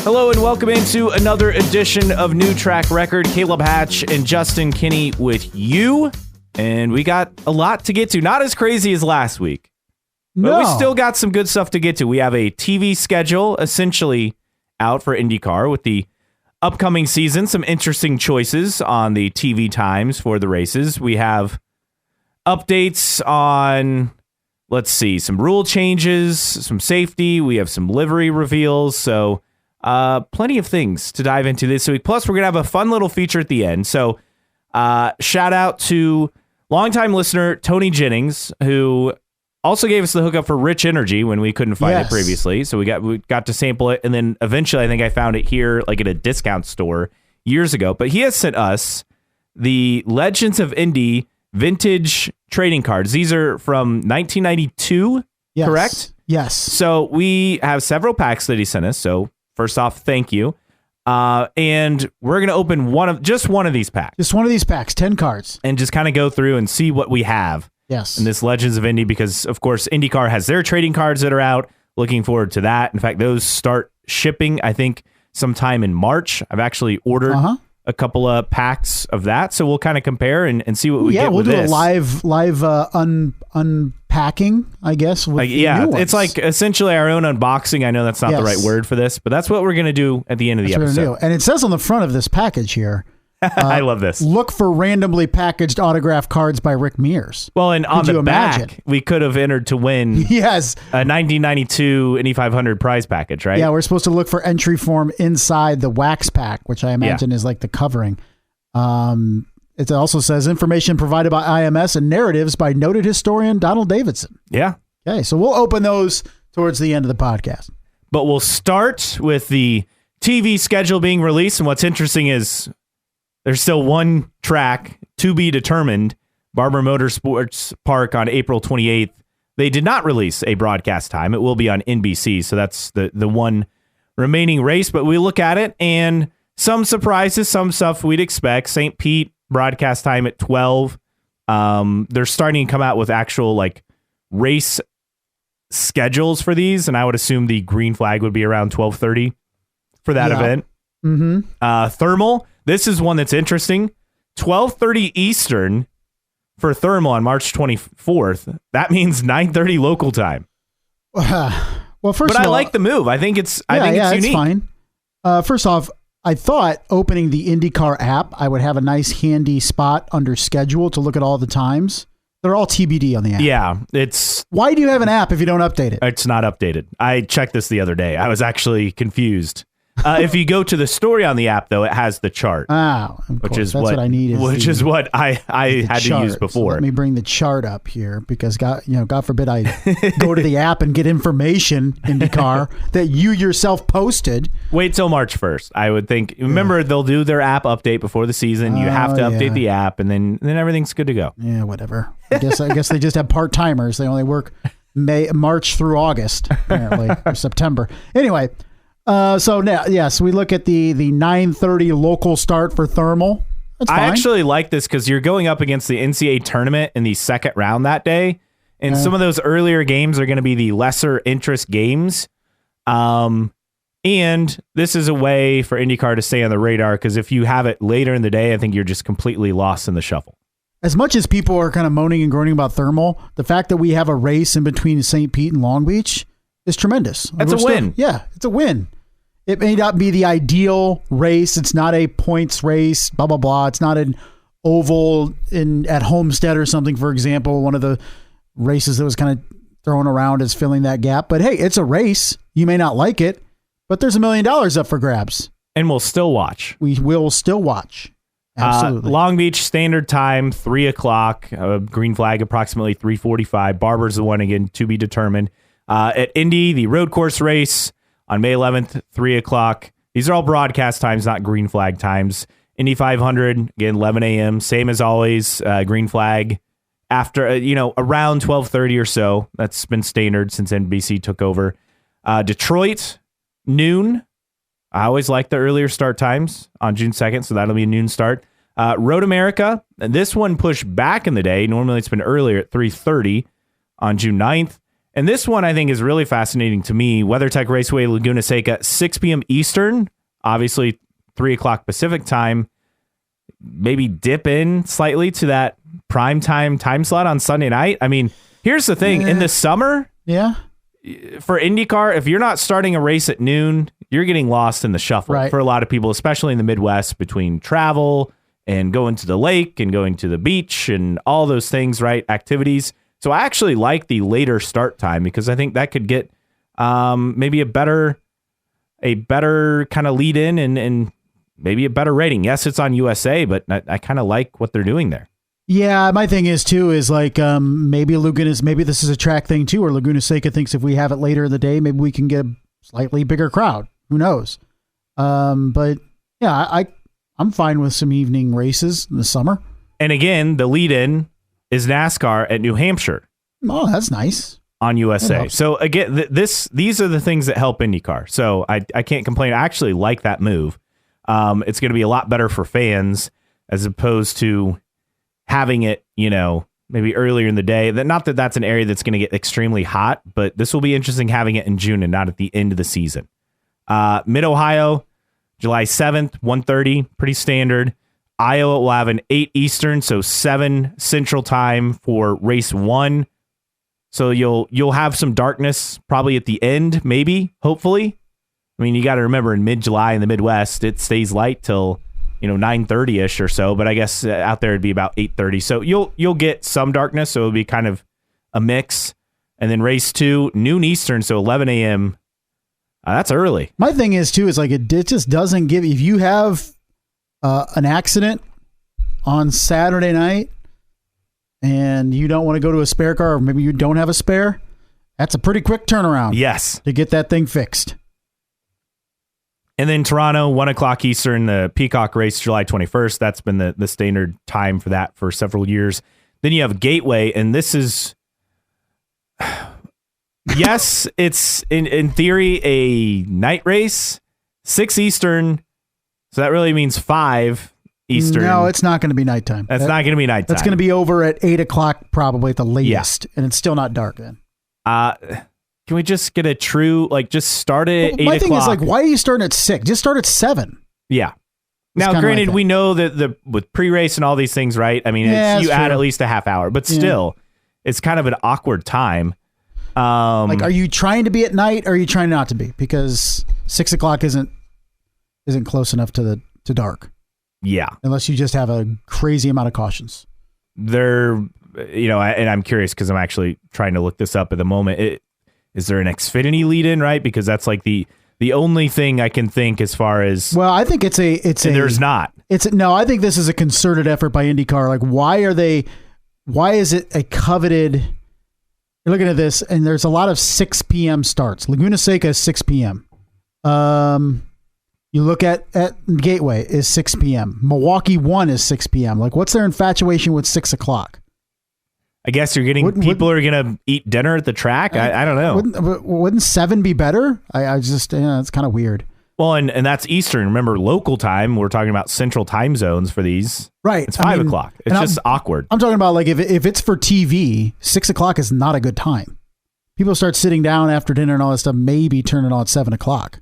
Hello and welcome into another edition of New Track Record. Caleb Hatch and Justin Kinney with you. And we got a lot to get to. Not as crazy as last week. But we still got some good stuff to get to. We have a TV schedule essentially out for IndyCar with the upcoming season. Some interesting choices on the TV times for the races. We have updates on, let's see, some rule changes, some safety. We have some livery reveals. So plenty of things to dive into this week. Plus, we're going to have a fun little feature at the end. So shout out to longtime listener Tony Jennings, who also gave us the hookup for Rich Energy when we couldn't find it previously. So we got to sample it. And then eventually, I think I found it here like at a discount store years ago. But he has sent us the Legends of Indy vintage trading cards. These are from 1992, correct? Yes. So we have several packs that he sent us. So first off, thank you. And we're going to open just one of these packs. Just one of these packs, 10 cards. And just kind of go through and see what we have. Yes. In this Legends of Indy, because, of course, IndyCar has their trading cards that are out. Looking forward to that. In fact, those start shipping, I think, sometime in March. I've actually ordered a couple of packs of that. So we'll kind of compare and see what we get with this. Yeah, we'll do a live unpacking, I guess. With it's like essentially our own unboxing. I know that's not the right word for this, but that's what we're going to do at the end of the episode. And it says on the front of this package here, I love this. Look for randomly packaged autographed cards by Rick Mears. Well, and on the back, we could have entered to win a 1992 Indy 500 prize package, right? Yeah, we're supposed to look for entry form inside the wax pack, which I imagine is like the covering. It also says information provided by IMS and narratives by noted historian Donald Davidson. Yeah. Okay, so we'll open those towards the end of the podcast. But we'll start with the TV schedule being released. And what's interesting is there's still one track to be determined, Barber Motorsports Park on April 28th. They did not release a broadcast time. It will be on NBC, so that's the one remaining race. But we look at it, and some surprises, some stuff we'd expect. St. Pete, broadcast time at 12. They're starting to come out with actual like race schedules for these, and I would assume the green flag would be around 12:30 for that event. Thermal. This is one that's interesting. 12:30 Eastern for Thermal on March 24th. That means 9:30 local time. Well, first but of all, I like the move. I think it's unique. It's fine. First off, I thought opening the IndyCar app, I would have a nice handy spot under schedule to look at all the times. They're all TBD on the app. Yeah, Why do you have an app if you don't update it? It's not updated. I checked this the other day. I was actually confused. If you go to the story on the app, though, it has the chart. Which is what I need. Is what I had to use before. So let me bring the chart up here because God forbid I go to the app and get information in the car that you yourself posted. Wait till March 1st. I would think. Remember, they'll do their app update before the season. You have to update the app, and then everything's good to go. Yeah, whatever. I guess they just have part timers. They only work March through August, apparently, or September. Anyway. So now, yes, we look at the 9:30 local start for Thermal. That's fine. I actually like this because you're going up against the NCAA tournament in the second round that day. And some of those earlier games are going to be the lesser interest games. And this is a way for IndyCar to stay on the radar because if you have it later in the day, I think you're just completely lost in the shuffle. As much as people are kind of moaning and groaning about Thermal, the fact that we have a race in between St. Pete and Long Beach is tremendous. That's a win. It's a win. It may not be the ideal race. It's not a points race, blah, blah, blah. It's not an oval at Homestead or something, for example, one of the races that was kind of thrown around as filling that gap. But hey, it's a race. You may not like it, but there's $1 million up for grabs. And we'll still watch. We will still watch. Absolutely. Long Beach Standard Time, 3 o'clock. Green flag, approximately 3:45. Barber's the one, again, to be determined. At Indy, the road course race on May 11th, 3 o'clock. These are all broadcast times, not green flag times. Indy 500, again, 11 a.m. Same as always, green flag after, around 12:30 or so. That's been standard since NBC took over. Detroit, noon. I always like the earlier start times on June 2nd, so that'll be a noon start. Road America, and this one pushed back in the day. Normally it's been earlier at 3:30 on June 9th. And this one I think is really fascinating to me. WeatherTech Raceway, Laguna Seca, 6 p.m. Eastern, obviously 3 o'clock Pacific time. Maybe dip in slightly to that prime time slot on Sunday night. I mean, here's the thing. In the summer, for IndyCar, if you're not starting a race at noon, you're getting lost in the shuffle for a lot of people, especially in the Midwest, between travel and going to the lake and going to the beach and all those things, right? Activities. So I actually like the later start time because I think that could get maybe a better kind of lead in and maybe a better rating. Yes, it's on USA, but I kind of like what they're doing there. Yeah, my thing is too is like maybe this is a track thing too, or Laguna Seca thinks if we have it later in the day, maybe we can get a slightly bigger crowd. Who knows? But yeah, I'm fine with some evening races in the summer. And again, the lead-in is NASCAR at New Hampshire. Oh, that's nice. On USA. So again, these are the things that help IndyCar. So I can't complain. I actually like that move. It's going to be a lot better for fans as opposed to having it, maybe earlier in the day. Not that that's an area that's going to get extremely hot, but this will be interesting having it in June and not at the end of the season. Mid-Ohio, July 7th, 1:30, pretty standard. Iowa will have an 8 Eastern, so 7 Central time for race 1. So you'll have some darkness probably at the end, maybe, hopefully. I mean, you got to remember in mid-July in the Midwest, it stays light till 9:30ish or so, but I guess out there it'd be about 8:30. So you'll get some darkness, so it'll be kind of a mix. And then race 2, noon Eastern, so 11 a.m. That's early. My thing is too is like it just doesn't give. If you have an accident on Saturday night and you don't want to go to a spare car, or maybe you don't have a spare, that's a pretty quick turnaround. Yes, to get that thing fixed. And then Toronto, 1 o'clock Eastern, the Peacock race, July 21st. That's been the standard time for that for several years. Then you have Gateway, and this is, yes, it's in theory a night race, 6 Eastern. So that really means 5 Eastern. No, it's not going to be nighttime. That's not going to be nighttime. That's going to be over at 8 o'clock probably at the latest, and it's still not dark then. Can we just get a true, just start it at 8 o'clock? My thing is, why are you starting at 6? Just start at 7. Yeah. Now, granted, we know that with pre-race and all these things, right? I mean, you add at least a half hour, but still, it's kind of an awkward time. Are you trying to be at night or are you trying not to be? Because 6 o'clock isn't close enough to dark. Yeah. Unless you just have a crazy amount of cautions. And I'm curious because I'm actually trying to look this up at the moment. Is there an Xfinity lead-in, right? Because that's the only thing I can think as far as. Well, I think there's not. I think this is a concerted effort by IndyCar. Why is it a coveted? You're looking at this, and there's a lot of 6 p.m. starts. Laguna Seca is 6 p.m. You look at Gateway is 6 p.m. Milwaukee 1 is 6 p.m. What's their infatuation with 6 o'clock? I guess you're getting people are going to eat dinner at the track. I don't know. Wouldn't 7 be better? I just, it's kind of weird. Well, and that's Eastern. Remember, local time, we're talking about central time zones for these. Right. It's 5 o'clock. It's just awkward. I'm talking about if it's for TV, 6 o'clock is not a good time. People start sitting down after dinner and all that stuff, maybe turn it on at 7 o'clock.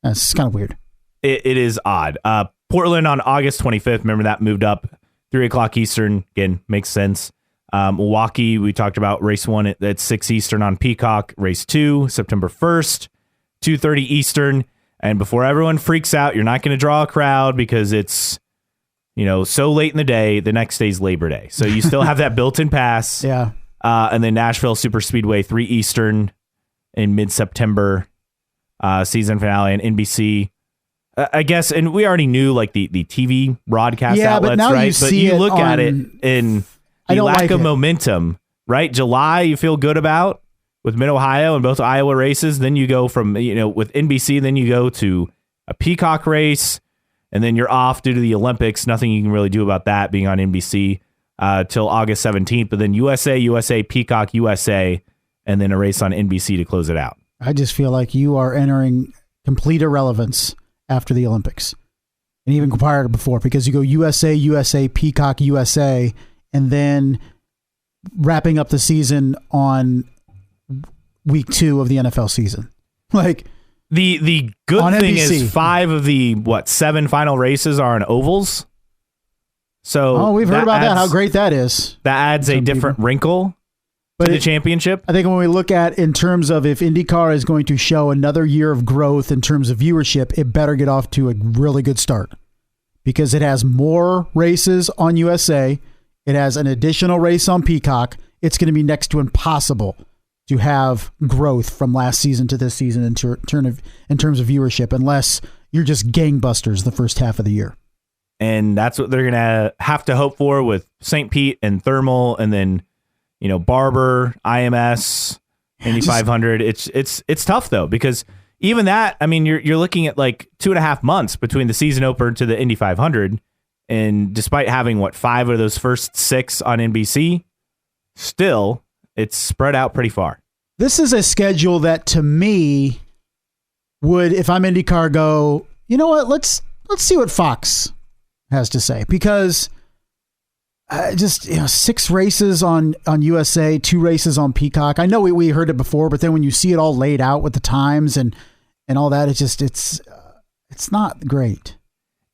It's kind of weird. It is odd. Portland on August 25th. Remember that moved up 3 o'clock Eastern. Again, makes sense. Milwaukee, we talked about race 1 at 6 Eastern on Peacock. Race 2, September 1st, 2:30 Eastern. And before everyone freaks out, you're not going to draw a crowd because it's, so late in the day. The next day's Labor Day. So you still have that built-in pass. Yeah. And then Nashville Super Speedway, 3 Eastern in mid-September, season finale on NBC. I guess, and we already knew the TV broadcast outlets, but now right? But you look at it in the lack of momentum, right? July, you feel good about with Mid-Ohio and both Iowa races. Then you go from, with NBC, then you go to a Peacock race, and then you're off due to the Olympics. Nothing you can really do about that being on NBC till August 17th. But then USA, Peacock, USA, and then a race on NBC to close it out. I just feel like you are entering complete irrelevance after the Olympics, and even prior to before, because you go USA, Peacock, USA, and then wrapping up the season on week 2 of the NFL season. Like the good on thing NBC. is 5 of the 7 final races are on ovals. So we've heard about that. How great that is. That adds a different wrinkle to the championship. I think when we look at in terms of if IndyCar is going to show another year of growth in terms of viewership, it better get off to a really good start because it has more races on USA. It has an additional race on Peacock. It's going to be next to impossible to have growth from last season to this season in terms of viewership, unless you're just gangbusters the first half of the year. And that's what they're going to have to hope for with St. Pete and Thermal, and then Barber, IMS, Indy 500. It's tough though, because even that, I mean, you're looking at like 2.5 months between the season opener to the Indy 500, and despite having 5 of those first 6 on NBC, still it's spread out pretty far. This is a schedule that to me would, if I'm IndyCar, go, you know what? Let's see what Fox has to say, because just 6 races on USA, 2 races on Peacock. I know we heard it before, but then when you see it all laid out with the times and all that, it's not great.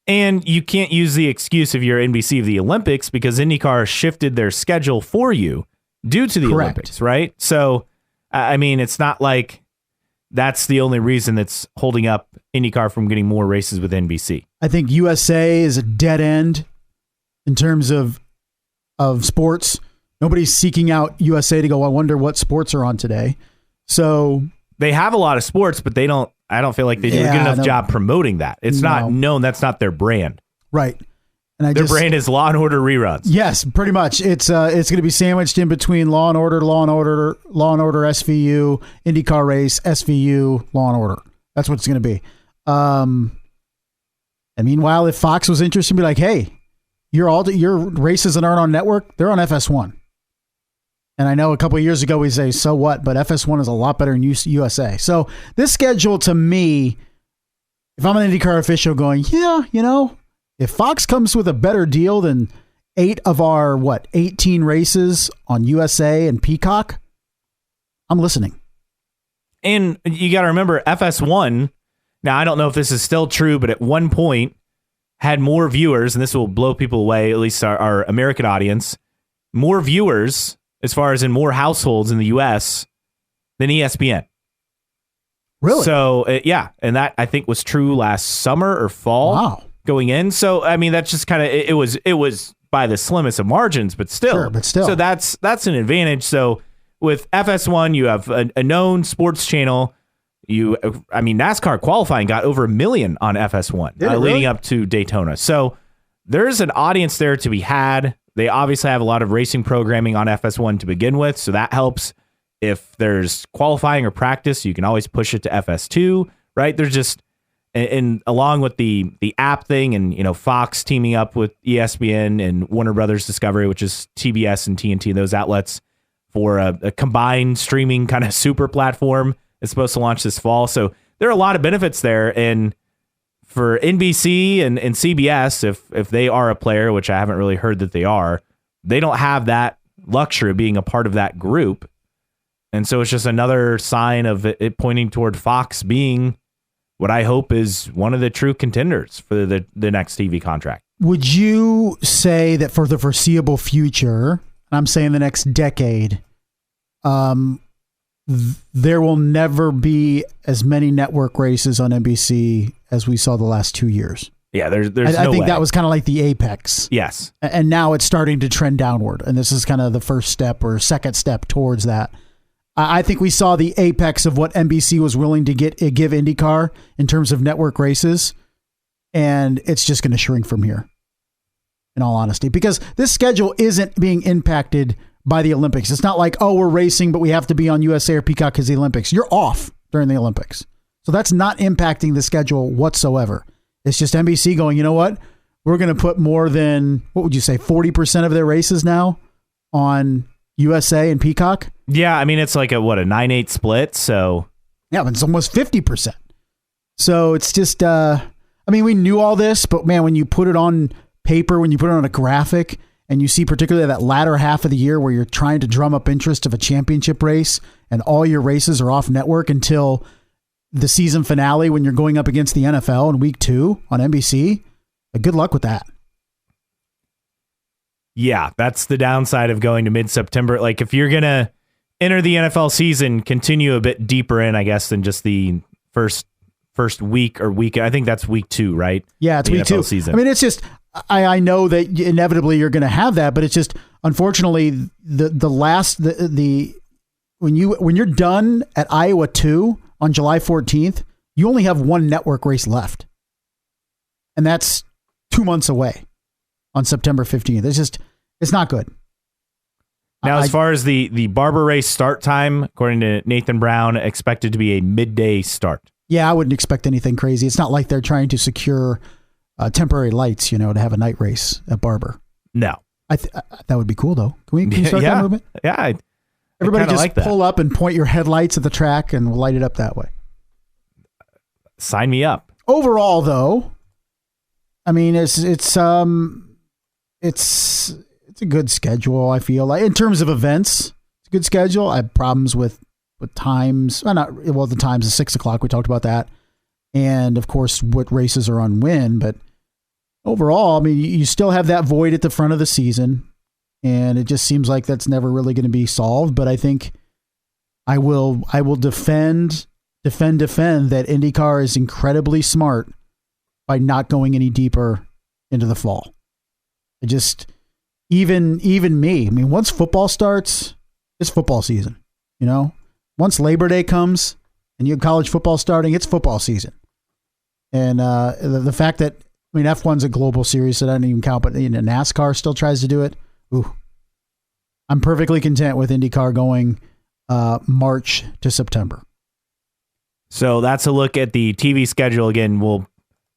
And you can't use the excuse if you're NBC of the Olympics, because IndyCar shifted their schedule for you due to the Olympics, right? So, I mean, it's not like that's the only reason that's holding up IndyCar from getting more races with NBC. I think USA is a dead end in terms of sports. Nobody's seeking out USA to go, I wonder what sports are on today. So they have a lot of sports, but I don't feel like they do a good enough job promoting that. It's not known. That's not their brand. Right. And their brand is Law and Order reruns. Yes, pretty much. It's going to be sandwiched in between Law and Order, SVU, IndyCar race, SVU, Law and Order. That's what it's going to be. And meanwhile, if Fox was interested, be like, hey, your races that aren't on network, they're on FS1. And I know a couple of years ago we say, so what? But FS1 is a lot better than USA. So this schedule to me, if I'm an IndyCar official going, if Fox comes with a better deal than 8 of our, 18 races on USA and Peacock, I'm listening. And you got to remember, FS1, now I don't know if this is still true, but at one point had more viewers, and this will blow people away, at least our American audience, more viewers as far as in more households in the US than ESPN. Really? So, and that I think was true last summer or fall. Wow. Going in. So, I mean, that's just kind of, it was by the slimmest of margins, but still. Sure, but still. So that's an advantage. So with FS1, you have a known sports channel. NASCAR qualifying got over 1 million on FS1 leading up to Daytona. So there's an audience there to be had. They obviously have a lot of racing programming on FS1 to begin with. So that helps. If there's qualifying or practice, you can always push it to FS2, right? There's just, and along with the app thing and, Fox teaming up with ESPN and Warner Brothers Discovery, which is TBS and TNT, those outlets for a combined streaming kind of super platform is supposed to launch this fall. So there are a lot of benefits there. And for NBC and CBS, if they are a player, which I haven't really heard that they are, they don't have that luxury of being a part of that group. And so it's just another sign of it pointing toward Fox being what I hope is one of the true contenders for the next TV contract. Would you say that for the foreseeable future, and I'm saying the next decade, there will never be as many network races on NBC as we saw the last 2 years? Yeah, there's I no think way. that was kind of like the apex. Yes. And now it's starting to trend downward. And this is kind of the first step or second step towards that. I think we saw the apex of what NBC was willing to give IndyCar in terms of network races, and it's just going to shrink from here, in all honesty, because this schedule isn't being impacted by the Olympics. It's not like, we're racing, but we have to be on USA or Peacock because the Olympics. You're off during the Olympics. So that's not impacting the schedule whatsoever. It's just NBC going, you know what? We're going to put more than, what would you say, 40% of their races now on USA and Peacock? Yeah, I mean, it's like a 9-8 split, so... Yeah, but it's almost 50%. So it's just, we knew all this, but man, when you put it on paper, when you put it on a graphic, and you see particularly that latter half of the year where you're trying to drum up interest of a championship race, and all your races are off network until the season finale when you're going up against the NFL in week 2 on NBC, good luck with that. Yeah, that's the downside of going to mid-September. Like, if you're going to enter the NFL season, continue a bit deeper in, I guess, than just the first week or week. I think that's week 2, right? Yeah, it's the week NFL 2. Season. I mean, it's just, I know that inevitably you're going to have that, but it's just, unfortunately, when you're done at Iowa 2 on July 14th, you only have one network race left. And that's 2 months away on September 15th. It's not good. Now, as far as the Barber race start time, according to Nathan Brown, expected to be a midday start. Yeah, I wouldn't expect anything crazy. It's not like they're trying to secure temporary lights, to have a night race at Barber. No. That would be cool, though. Can we start that movement? Yeah. Everybody just like pull up and point your headlights at the track and we'll light it up that way. Sign me up. Overall, though, I mean, it's a good schedule. I feel like in terms of events, it's a good schedule. I have problems with times. The times is 6:00. We talked about that, and of course, what races are on when. But overall, I mean, you still have that void at the front of the season, and it just seems like that's never really going to be solved. But I think I will defend that IndyCar is incredibly smart by not going any deeper into the fall. Even me, I mean, once football starts, it's football season, Once Labor Day comes and you have college football starting, it's football season. And the fact that, I mean, F1's a global series, so that doesn't even count, but NASCAR still tries to do it. Ooh. I'm perfectly content with IndyCar going March to September. So that's a look at the TV schedule. Again, we'll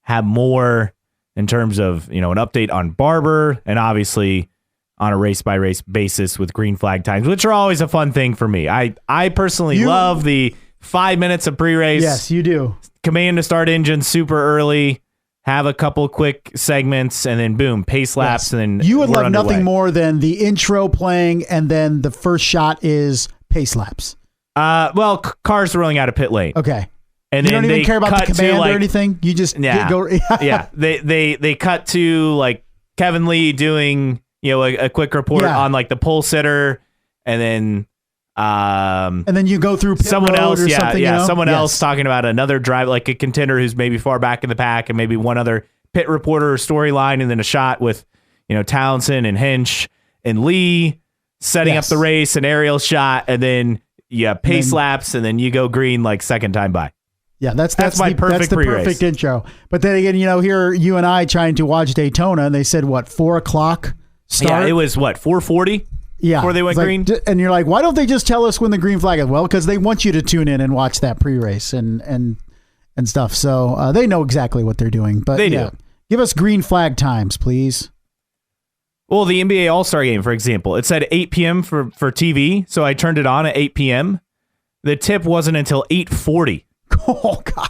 have more in terms of, an update on Barber and obviously on a race-by-race basis with green flag times, which are always a fun thing for me. I personally love the 5 minutes of pre-race. Yes, you do. Command to start engine super early, have a couple quick segments, and then boom, pace laps, Yes. and then you would we're love underway. nothing more than the intro playing, and then the first shot is pace laps. Cars rolling out of pit lane. Okay. And you then don't even care about the command or like, anything? You just go... yeah. They cut to like Kevin Lee doing a quick report on like the pole sitter, and then you go through pit someone road else, or something, someone else talking about another drive, like a contender who's maybe far back in the pack, and maybe one other pit reporter storyline, and then a shot with Townsend and Hinch and Lee setting up the race, an aerial shot, and then pace laps, and then you go green like second time by. Yeah, that's my perfect pre-race. perfect intro. But then again, here you and I trying to watch Daytona, and they said 4:00 start. Yeah, it was 4:40. Yeah, before they went green. And you're like, why don't they just tell us when the green flag is? Well, because they want you to tune in and watch that pre-race and stuff. So they know exactly what they're doing. But they do. Give us green flag times, please. Well, the NBA All-Star Game, for example, it said 8 p.m. for TV, so I turned it on at 8 p.m. The tip wasn't until 8:40. Oh, God.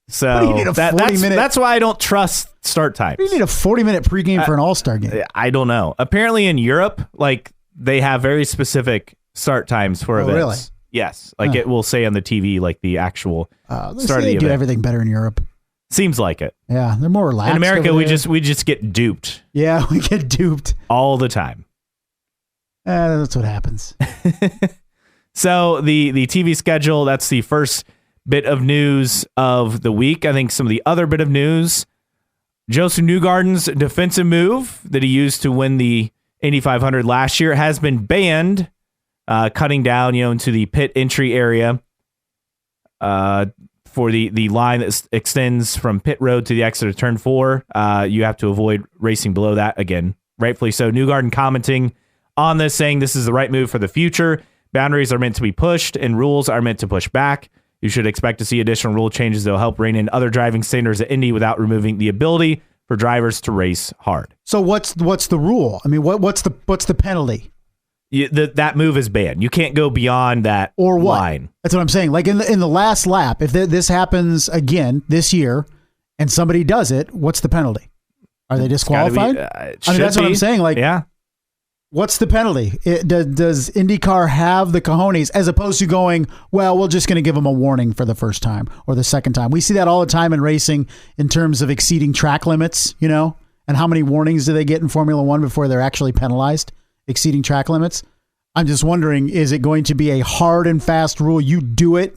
So you need a 40-minute? That's why I don't trust start times. You need a 40-minute pregame for an All-Star game. I don't know. Apparently in Europe, like they have very specific start times for events. Really? Yes. Like it will say on the TV, like the actual start of the they do event. everything better in Europe. Seems like it. Yeah, they're more relaxed. In America, over we there. just get duped. Yeah, we get duped all the time. That's what happens. So the TV schedule, that's the first bit of news of the week. I think some of the other bit of news, Josef Newgarden's defensive move that he used to win the Indy 500 last year has been banned, cutting down, into the pit entry area for the line that extends from pit road to the exit of turn 4. You have to avoid racing below that again, rightfully so. Newgarden commenting on this, saying this is the right move for the future. Boundaries are meant to be pushed and rules are meant to push back. You should expect to see additional rule changes that will help rein in other driving standards at Indy without removing the ability for drivers to race hard. So what's the rule? I mean, what's the penalty? That move is banned. You can't go beyond that or what? Line. That's what I'm saying. Like in the last lap, if this happens again this year and somebody does it, what's the penalty? Are they disqualified? I mean, that's what I'm saying. Like, yeah. What's the penalty? Does IndyCar have the cojones as opposed to going, well, we're just going to give them a warning for the first time or the second time? We see that all the time in racing in terms of exceeding track limits, and how many warnings do they get in Formula One before they're actually penalized, exceeding track limits? I'm just wondering, is it going to be a hard and fast rule? You do it,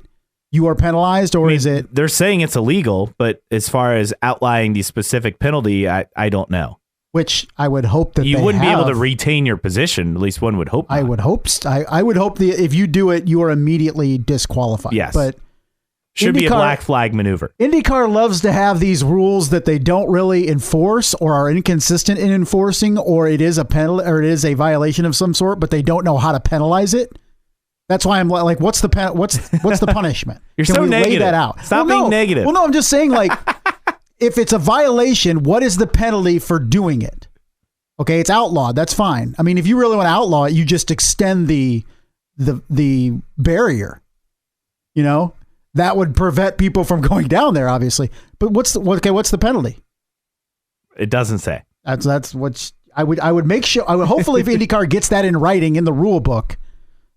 you are penalized, or is it? They're saying it's illegal, but as far as outlining the specific penalty, I don't know. Which I would hope that you wouldn't be able to retain your position. At least one would hope. I would hope. I would hope that if you do it, you are immediately disqualified. Yes, but should be a black flag maneuver. IndyCar loves to have these rules that they don't really enforce or are inconsistent in enforcing, or it is a penalty or it is a violation of some sort, but they don't know how to penalize it. That's why I'm like, what's the punishment? You're Can so we negative. lay that out? Stop being negative. Well, no, I'm just saying, like, if it's a violation, what is the penalty for doing it? Okay, it's outlawed. That's fine. I mean, if you really want to outlaw it, you just extend the barrier. That would prevent people from going down there, obviously. But what's the penalty? It doesn't say. That's what I would make sure. I would hopefully if IndyCar gets that in writing in the rule book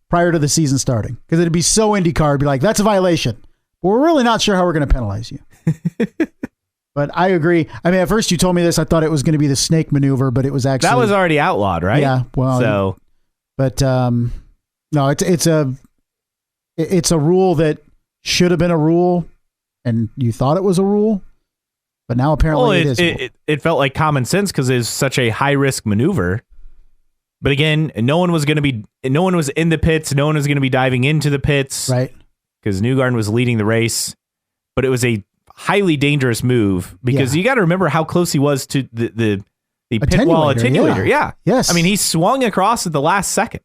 prior to the season starting, because it'd be so IndyCar, it'd be like, that's a violation. But we're really not sure how we're going to penalize you. But I agree. I mean, at first you told me this, I thought it was going to be the snake maneuver, but it was actually that was already outlawed, right? Yeah. Well, so, but no, it's a rule that should have been a rule, and you thought it was a rule, but now apparently it is. It felt like common sense because it's such a high risk maneuver. But again, no one was in the pits. No one was going to be diving into the pits, right? Because Newgarden was leading the race, but it was a highly dangerous move because you got to remember how close he was to the pit wall attenuator. Yeah. Yes. I mean, he swung across at the last second.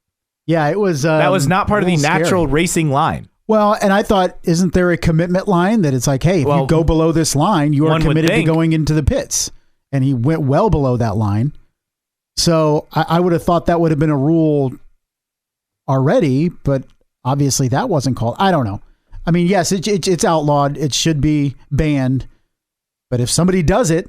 Yeah, it was. That was not part of the natural racing line. Well, and I thought, isn't there a commitment line that it's like, hey, if you go below this line, you are committed to going into the pits. And he went well below that line. So I would have thought that would have been a rule already, but obviously that wasn't called. I don't know. I mean, yes, it's outlawed. It should be banned. But if somebody does it,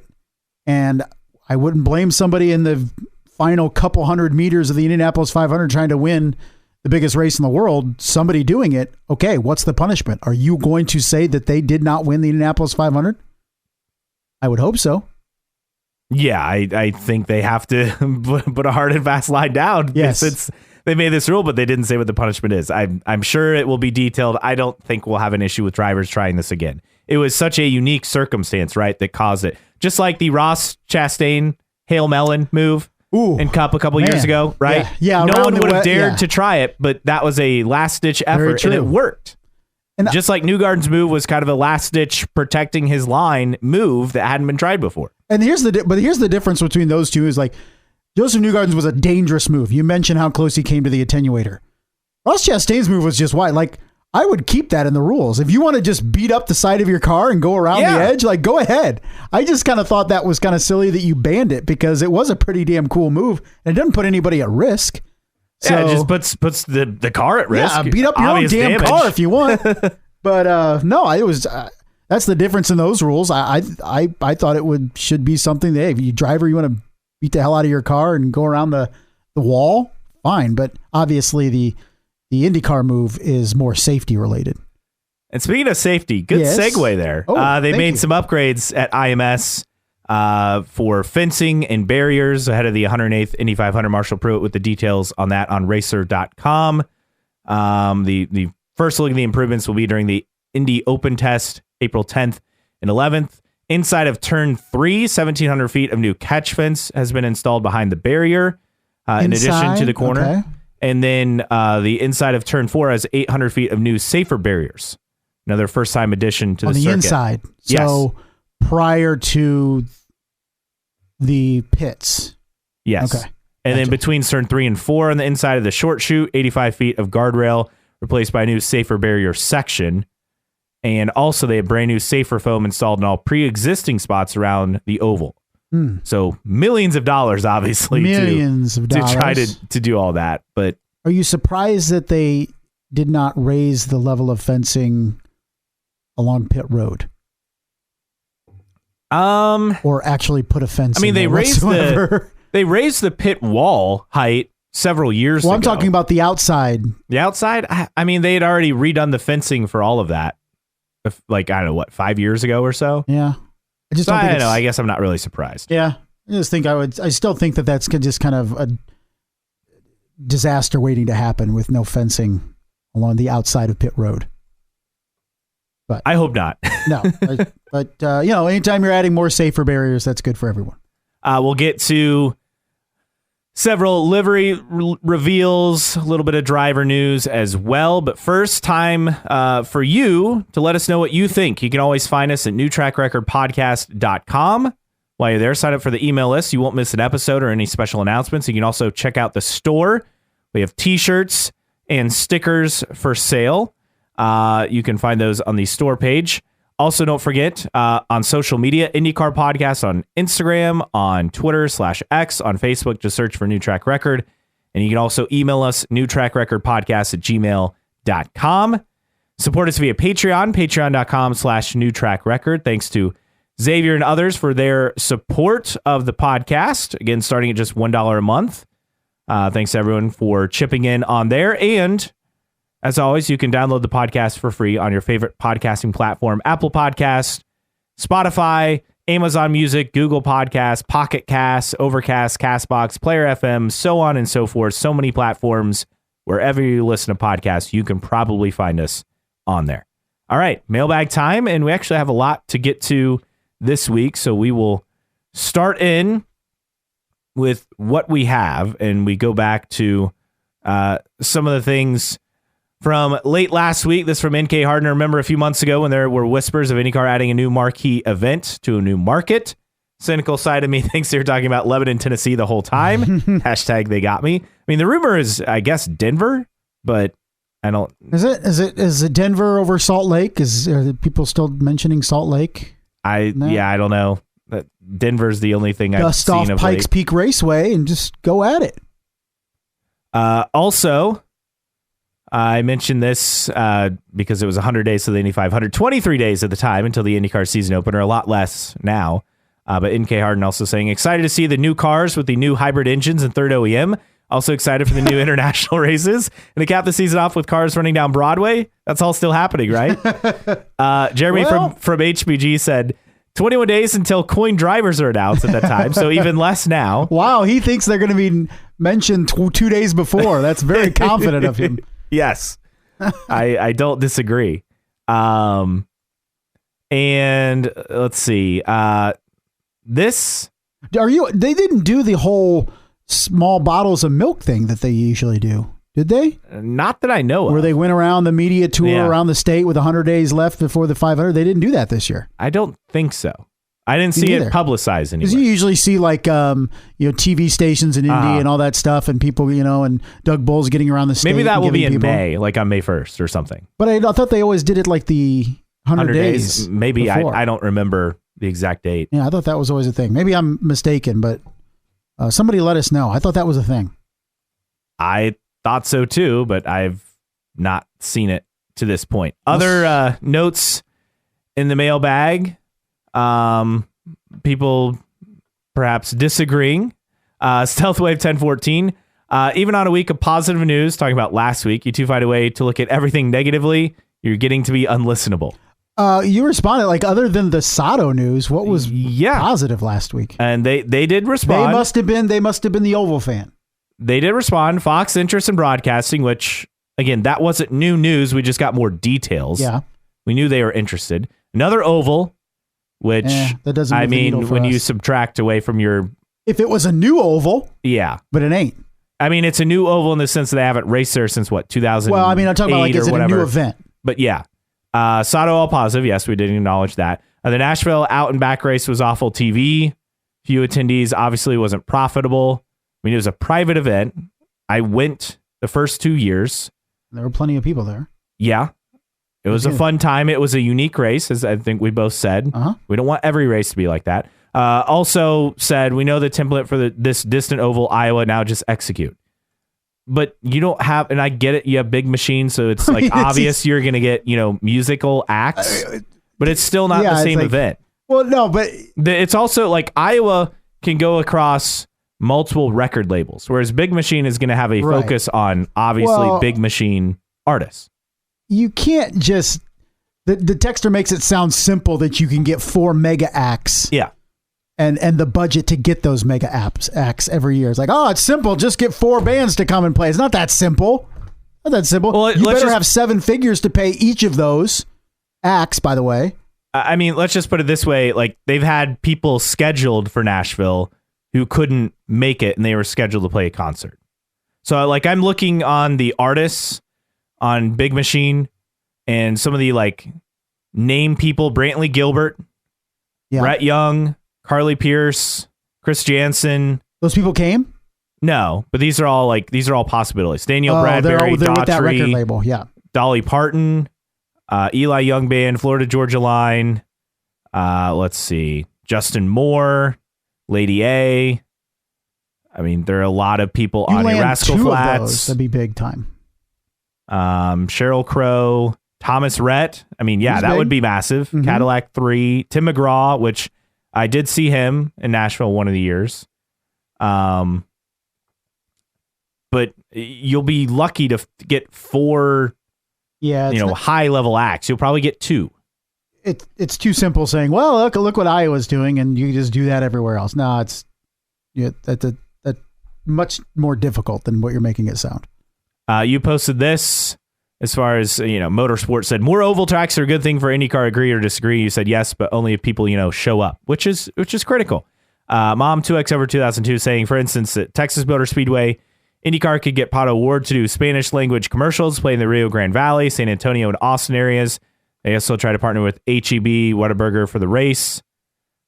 and I wouldn't blame somebody in the final couple hundred meters of the Indianapolis 500 trying to win the biggest race in the world, somebody doing it, okay, what's the punishment? Are you going to say that they did not win the Indianapolis 500? I would hope so. Yeah, I think they have to put a hard and fast line down. Yes. They made this rule, but they didn't say what the punishment is. I'm sure it will be detailed. I don't think we'll have an issue with drivers trying this again. It was such a unique circumstance, right, that caused it. Just like the Ross Chastain Hail Melon move in Cup a couple years ago, right? Yeah. No one would have dared to try it, but that was a last-ditch effort, and it worked. And just like Newgarden's move was kind of a last-ditch protecting his line move that hadn't been tried before. And here's the difference between those two is like Josef Newgarden's was a dangerous move. You mentioned how close he came to the attenuator. Ross Chastain's move was just wide. Like, I would keep that in the rules. If you want to just beat up the side of your car and go around the edge, like, go ahead. I just kind of thought that was kind of silly that you banned it because it was a pretty damn cool move and it doesn't put anybody at risk. So, it just puts the car at risk. Yeah, beat up your own damn car if you want. But no, it was. That's the difference in those rules. I thought it should be something that, hey, if you driver, you want to beat the hell out of your car and go around the wall, fine. But obviously the IndyCar move is more safety related. And speaking of safety, good segue there. They made some upgrades at IMS for fencing and barriers ahead of the 108th Indy 500. Marshall Pruitt with the details on that on racer.com. The first look at the improvements will be during the Indy Open Test, April 10th and 11th. Inside of turn 3, 1,700 feet of new catch fence has been installed behind the barrier, in addition to the corner. Okay. And then the inside of turn 4 has 800 feet of new safer barriers. Another first-time addition to the circuit. On the inside. So prior to the pits. Yes. Okay. And then between turn 3 and 4 on the inside of the short chute, 85 feet of guardrail replaced by a new safer barrier section. And also they have brand new safer foam installed in all pre-existing spots around the oval. So millions of dollars, obviously, to try to do all that. But are you surprised that they did not raise the level of fencing along pit road? Or actually put a fence? I mean, they raised the pit wall height several years ago. Well, I'm talking about the outside. The outside? I mean, they had already redone the fencing for all of that. Like, I don't know, 5 years ago or so? Yeah. I don't know. I guess I'm not really surprised. Yeah. I still think that that's just kind of a disaster waiting to happen with no fencing along the outside of pit road. But I hope not. No. But anytime you're adding more safer barriers, that's good for everyone. We'll get to several livery reveals, a little bit of driver news as well. But first, time for you to let us know what you think. You can always find us at newtrackrecordpodcast.com. While you're there, sign up for the email list. You won't miss an episode or any special announcements. You can also check out the store. We have t-shirts and stickers for sale. You can find those on the store page. Also, don't forget, on social media, IndyCar Podcast on Instagram, on Twitter /X, on Facebook, just search for New Track Record. And you can also email us, newtrackrecordpodcast@gmail.com. Support us via Patreon, patreon.com/newtrackrecord. Thanks to Xavier and others for their support of the podcast. Again, starting at just $1 a month. Thanks, everyone, for chipping in on there. And as always, you can download the podcast for free on your favorite podcasting platform, Apple Podcasts, Spotify, Amazon Music, Google Podcasts, Pocket Casts, Overcast, Castbox, Player FM, so on and so forth. So many platforms. Wherever you listen to podcasts, you can probably find us on there. All right, mailbag time, and we actually have a lot to get to this week, so we will start in with what we have, and we go back to some of the things from late last week. This from NK Hardner. Remember a few months ago when there were whispers of IndyCar adding a new marquee event to a new market? Cynical side of me thinks they were talking about Lebanon, Tennessee the whole time. Hashtag they got me. I mean, the rumor is, I guess, Denver, but I don't. Is it Denver over Salt Lake? Are people still mentioning Salt Lake? I don't know. Denver's the only thing I've seen of late. Dust off Pikes Peak Raceway and just go at it. Also, I mentioned this because it was 100 days to the Indy 500, 23 days at the time until the IndyCar season opener, a lot less now. But NK Harden also saying, excited to see the new cars with the new hybrid engines and third OEM. Also excited for the new international races. And to cap the season off with cars running down Broadway. That's all still happening, right? Jeremy from HBG said, 21 days until coin drivers are announced at that time, so even less now. Wow, he thinks they're going to be mentioned 2 days before. That's very confident of him. Yes, I don't disagree. And let's see. They didn't do the whole small bottles of milk thing that they usually do, did they? Not that I know of. Where they went around the media tour around the state with 100 days left before the 500. They didn't do that this year. I don't think so. I didn't see it publicized anywhere. Because you usually see like TV stations in Indy and all that stuff, and people and Doug Bull's getting around the state. Maybe that will be in May, like on May 1st or something. But I thought they always did it like the 100 days. Maybe I don't remember the exact date. Yeah, I thought that was always a thing. Maybe I'm mistaken, but somebody let us know. I thought that was a thing. I thought so too, but I've not seen it to this point. Other notes in the mailbag. People perhaps disagreeing. Stealthwave 1014. Even on a week of positive news, talking about last week, you two find a way to look at everything negatively. You're getting to be unlistenable. You responded, like, other than the Sato news, what was positive last week? And they did respond. They must have been the Oval fan. They did respond. Fox interest in broadcasting, which, again, that wasn't new news. We just got more details. Yeah. We knew they were interested. Another Oval, which, that doesn't move the needle for when us. you subtract away from your... If it was a new Oval. Yeah. But it ain't. I mean, it's a new Oval in the sense that they haven't raced there since, 2000? Well, I mean, I'm talking about, like, is it a new event? But yeah. Sato all positive. Yes, we did acknowledge that. The Nashville out and back race was awful TV. Few attendees. Obviously wasn't profitable. I mean, it was a private event. I went the first 2 years. There were plenty of people there. Yeah. It was a fun time. It was a unique race, as I think we both said. We don't want every race to be like that. Also said, we know the template for this distant oval, Iowa, now just execute. But you don't have, and I get it, you have big machines, so it's like obvious you're going to get, musical acts, but it's still not the same event. Well, no, but it's also like Iowa can go across multiple record labels, whereas Big Machine is going to have a focus on obviously big machine artists. You can't just the texter makes it sound simple that you can get 4 mega acts. Yeah. And the budget to get those mega acts every year. It's like, oh, it's simple. Just get 4 bands to come and play. It's not that simple. Not that simple. Well, you better have 7 figures to pay each of those acts, by the way. I mean, let's just put it this way. Like, they've had people scheduled for Nashville who couldn't make it, and they were scheduled to play a concert. So, like, I'm looking on the artists on Big Machine and some of the, like, name people. Brantley Gilbert, Brett Young, Carly Pierce, Chris Jansen. Those people came? No, but these are all possibilities. Daniel Bradbury, they're with that record Daughtry, label, yeah. Dolly Parton, Eli Young Band, Florida Georgia Line. Let's see, Justin Moore, Lady A. I mean, there are a lot of people on Rascal Flatts. That'd be big time. Sheryl Crow, Thomas Rhett. I mean, yeah, that would be massive. Mm-hmm. Cadillac 3, Tim McGraw, which I did see him in Nashville one of the years. But you'll be lucky to get 4, high level acts. You'll probably get 2. It's too simple saying, well, look what Iowa's doing, and you just do that everywhere else. No, that's much more difficult than what you're making it sound. You posted this as far as, Motorsport said, more oval tracks are a good thing for IndyCar. Agree or disagree? You said yes, but only if people, show up, which is critical. Mom 2X over 2002 saying, for instance, at Texas Motor Speedway, IndyCar could get Pato Ward to do Spanish language commercials, play in the Rio Grande Valley, San Antonio, and Austin areas. They also try to partner with HEB, Whataburger for the race,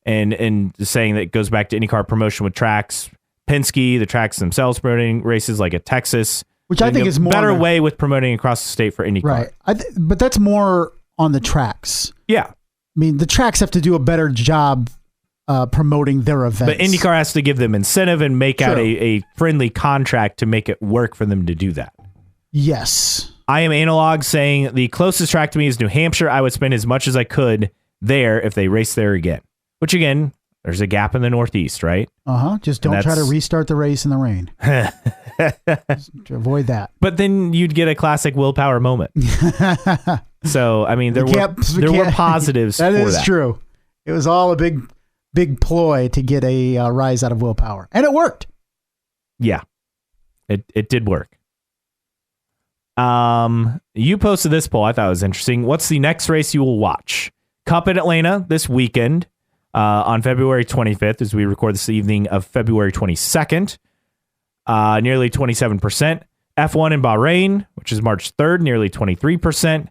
and saying that it goes back to IndyCar promotion with tracks. Penske, the tracks themselves promoting races like at Texas, which I think is more better way with promoting across the state for IndyCar. Right, but that's more on the tracks. Yeah, I mean the tracks have to do a better job promoting their events. But IndyCar has to give them incentive and make out a friendly contract to make it work for them to do that. Yes. I am analog saying the closest track to me is New Hampshire. I would spend as much as I could there if they race there again. Which again, there's a gap in the Northeast, right? Just don't try to restart the race in the rain. To avoid that. But then you'd get a classic willpower moment. So, I mean, there were positives for that. That is true. It was all a big ploy to get a rise out of willpower. And it worked. Yeah, it did work. You posted this poll. I thought it was interesting. What's the next race you will watch? Cup at Atlanta this weekend on February 25th, as we record this evening of February 22nd. Nearly 27%. F1 in Bahrain, which is March 3rd, nearly 23%.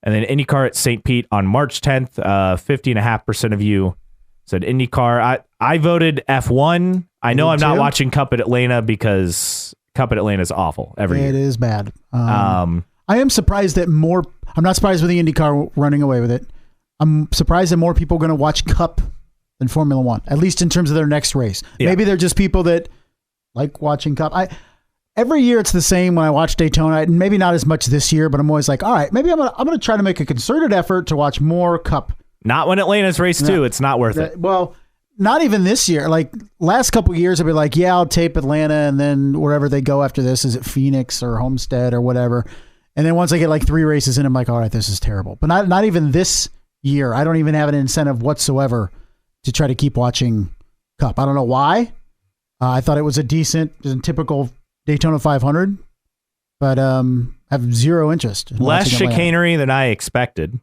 And then IndyCar at St. Pete on March 10th, 50.5% of you said IndyCar. I voted F1. I know I'm not watching Cup at Atlanta because Cup at Atlanta is awful every year. It is bad. I am surprised that I'm not surprised with the IndyCar running away with it. I'm surprised that more people are going to watch Cup than Formula One, at least in terms of their next race. Yeah. Maybe they're just people that like watching Cup. Every year it's the same when I watch Daytona, and maybe not as much this year, but I'm always like, all right, maybe I'm gonna try to make a concerted effort to watch more Cup. Not when Atlanta's race too. It's not worth it. Well, not even this year. Like last couple of years, I'd be like, yeah, I'll tape Atlanta, and then wherever they go after this, is it Phoenix or Homestead or whatever. And then once I get like 3 races in, I'm like, all right, this is terrible. But not even this year. I don't even have an incentive whatsoever to try to keep watching Cup. I don't know why. I thought it was a decent, typical Daytona 500, but have zero interest. Less chicanery than I expected.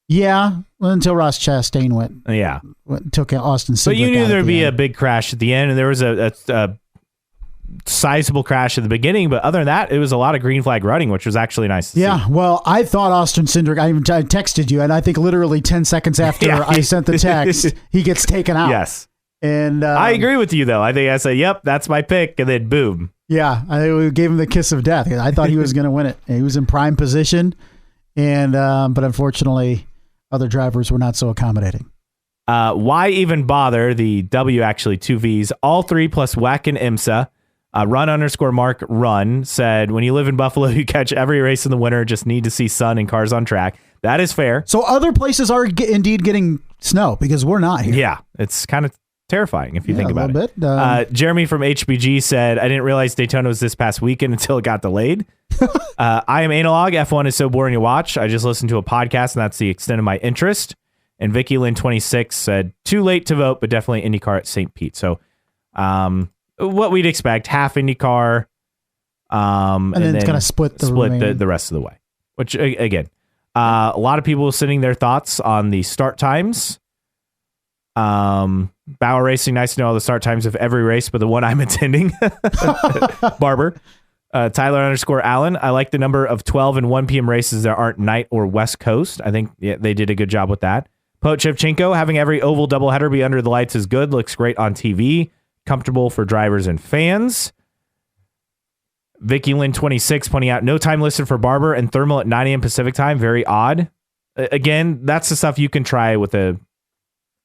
Yeah, until Ross Chastain took Austin Cindric. But you knew there'd be a big crash at the end, and there was a sizable crash at the beginning. But other than that, it was a lot of green flag running, which was actually nice to see. Yeah, well, I thought Austin Cindric, I texted you, and I think literally 10 seconds after I sent the text, he gets taken out. Yes. And I agree with you, though. I think I said, yep, that's my pick, and then boom. Yeah, I gave him the kiss of death. I thought he was going to win it. He was in prime position, and but unfortunately, other drivers were not so accommodating. Why even bother? The W, actually, 2 Vs. All 3 plus WEC and IMSA. Run_Mark Run said, when you live in Buffalo, you catch every race in the winter, just need to see sun and cars on track. That is fair. So other places are indeed getting snow because we're not here. Yeah, it's kind of terrifying if you think about it. Jeremy from HBG said, I didn't realize Daytona was this past weekend until it got delayed. I am analog. F1 is so boring to watch. I just listened to a podcast, and that's the extent of my interest. And Vicky Lynn 26 said, too late to vote, but definitely IndyCar at St. Pete. So what we'd expect, half IndyCar. And then it's going to split the rest of the way. Which, again, a lot of people sending their thoughts on the start times. Bauer Racing, nice to know all the start times of every race, but the one I'm attending. Barber. Tyler _ Allen. I like the number of 12 and 1 p.m. races that aren't night or West Coast. I think they did a good job with that. Poet Shevchenko, having every oval doubleheader be under the lights is good. Looks great on TV. Comfortable for drivers and fans. Vicky Lynn 26 pointing out no time listed for Barber and thermal at 9 a.m. Pacific time. Very odd. Again, that's the stuff you can try with a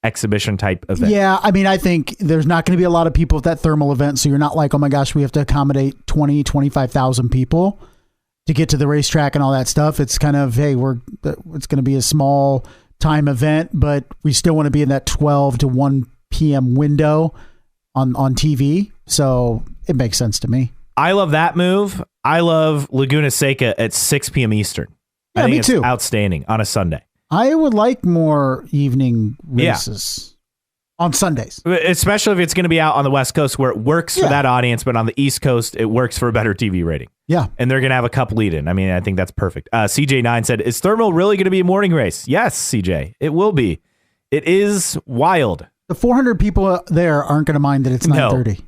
exhibition type event. Yeah, I mean, I think there's not going to be a lot of people at that thermal event, so you're not like, oh my gosh, we have to accommodate 20, 25,000 people to get to the racetrack and all that stuff. It's kind of, hey, it's going to be a small time event, but we still want to be in that 12 to 1 p.m. window on TV, so it makes sense to me. I love that move. I love Laguna Seca at 6 p.m. Eastern. Yeah, I think me it's too. Outstanding on a Sunday. I would like more evening races on Sundays. Especially if it's going to be out on the West Coast where it works for that audience, but on the East Coast, it works for a better TV rating. Yeah. And they're going to have a cup lead in. I mean, I think that's perfect. CJ9 said, is thermal really going to be a morning race? Yes, CJ, it will be. It is wild. The 400 people there aren't going to mind that it's 9:30.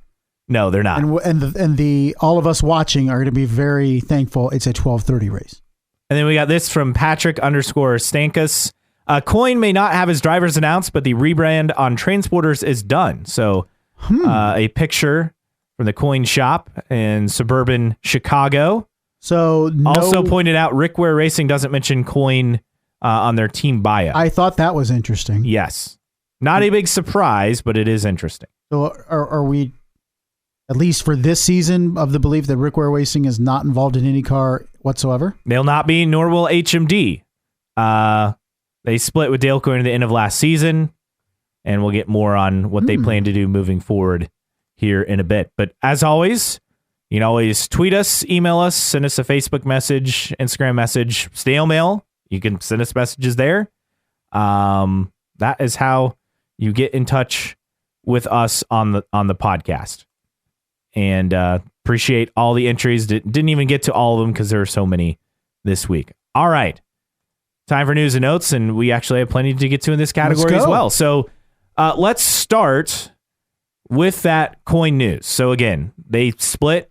No, they're not. And the all of us watching are going to be very thankful it's a 12:30 race. And then we got this from Patrick _ Stankus. Coin may not have his drivers announced, but the rebrand on Transporters is done. So a picture from the Coin shop in suburban Chicago. So also pointed out Rick Ware Racing doesn't mention Coin on their team bio. I thought that was interesting. Yes. Not a big surprise, but it is interesting. So are we, at least for this season, of the belief that Rick Ware Racing is not involved in IndyCar whatsoever? They'll not be, nor will HMD. They split with Dale Coyne at the end of last season, and we'll get more on what they plan to do moving forward here in a bit. But as always, you can always tweet us, email us, send us a Facebook message, Instagram message, snail mail. You can send us messages there. That is how you get in touch with us on the podcast. And appreciate all the entries. Didn't even get to all of them because there are so many this week. All right. Time for news and notes, and we actually have plenty to get to in this category as well. So let's start with that Coin news. So again, they split.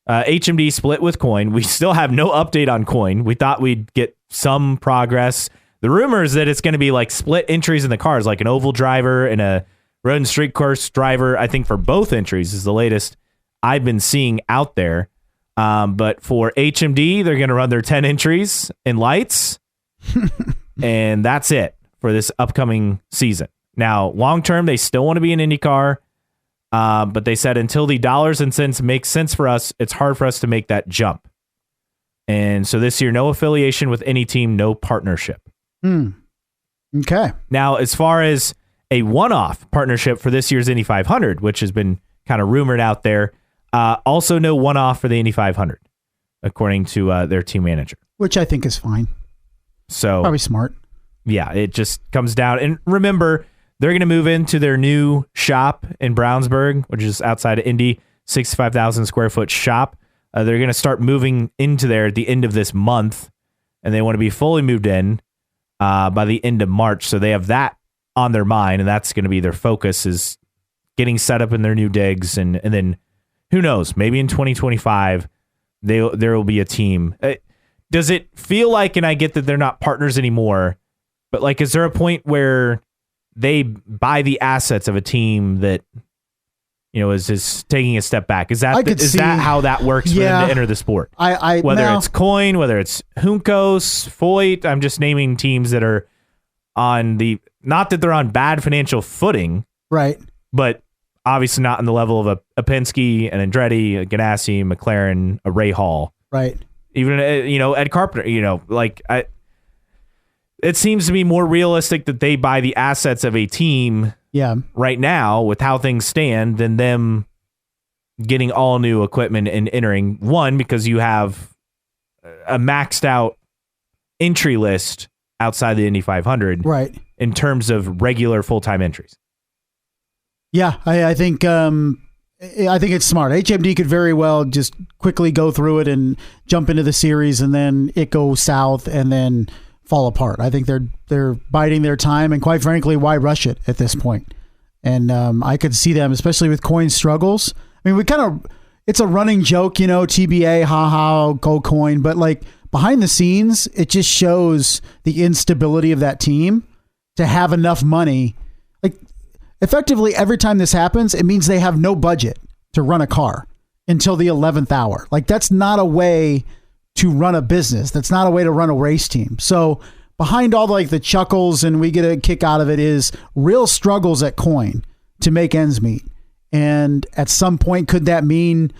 HMD split with Coin. We still have no update on Coin. We thought we'd get some progress. The rumor is that it's going to be like split entries in the cars, like an oval driver and a road and street course driver. I think for both entries is the latest I've been seeing out there. But for HMD, they're going to run their 10 entries in lights. And that's it for this upcoming season. Now, long term, they still want to be in IndyCar. But they said until the dollars and cents make sense for us, it's hard for us to make that jump. And so this year, no affiliation with any team, no partnership. Okay. Now, as far as a one-off partnership for this year's Indy 500, which has been kind of rumored out there, also no one-off for the Indy 500, according to their team manager. Which I think is fine. So probably smart. Yeah, it just comes down. And remember, they're going to move into their new shop in Brownsburg, which is outside of Indy, 65,000 square foot shop. They're going to start moving into there at the end of this month, and they want to be fully moved in by the end of March. So they have that on their mind, and that's going to be their focus, is getting set up in their new digs. And then who knows, maybe in 2025, there will be a team. Does it feel like, and I get that they're not partners anymore, but like, is there a point where they buy the assets of a team that, you know, is taking a step back? Is that how that works for them to enter the sport? Whether it's Coin, whether it's Juncos, Foyt, I'm just naming teams that are on the, not that they're on bad financial footing, right? But obviously not on the level of a Penske, an Andretti, a Ganassi, McLaren, a Ray Hall, right? Even Ed Carpenter, it seems to be more realistic that they buy the assets of a team right now with how things stand than them getting all new equipment and entering. One, because you have a maxed out entry list outside the Indy 500, right? In terms of regular full-time entries. Yeah, I think it's smart. HMD could very well just quickly go through it and jump into the series, and then it goes south and then fall apart. I think they're biding their time, and quite frankly, why rush it at this point? And I could see them, especially with Coin struggles. I mean, it's a running joke, TBA, haha, go Coin, but like behind the scenes, it just shows the instability of that team to have enough money. Like effectively every time this happens, it means they have no budget to run a car until the 11th hour. Like that's not a way to run a business. That's not a way to run a race team. So behind all the chuckles and we get a kick out of it is real struggles at Coin to make ends meet. And at some point, could that mean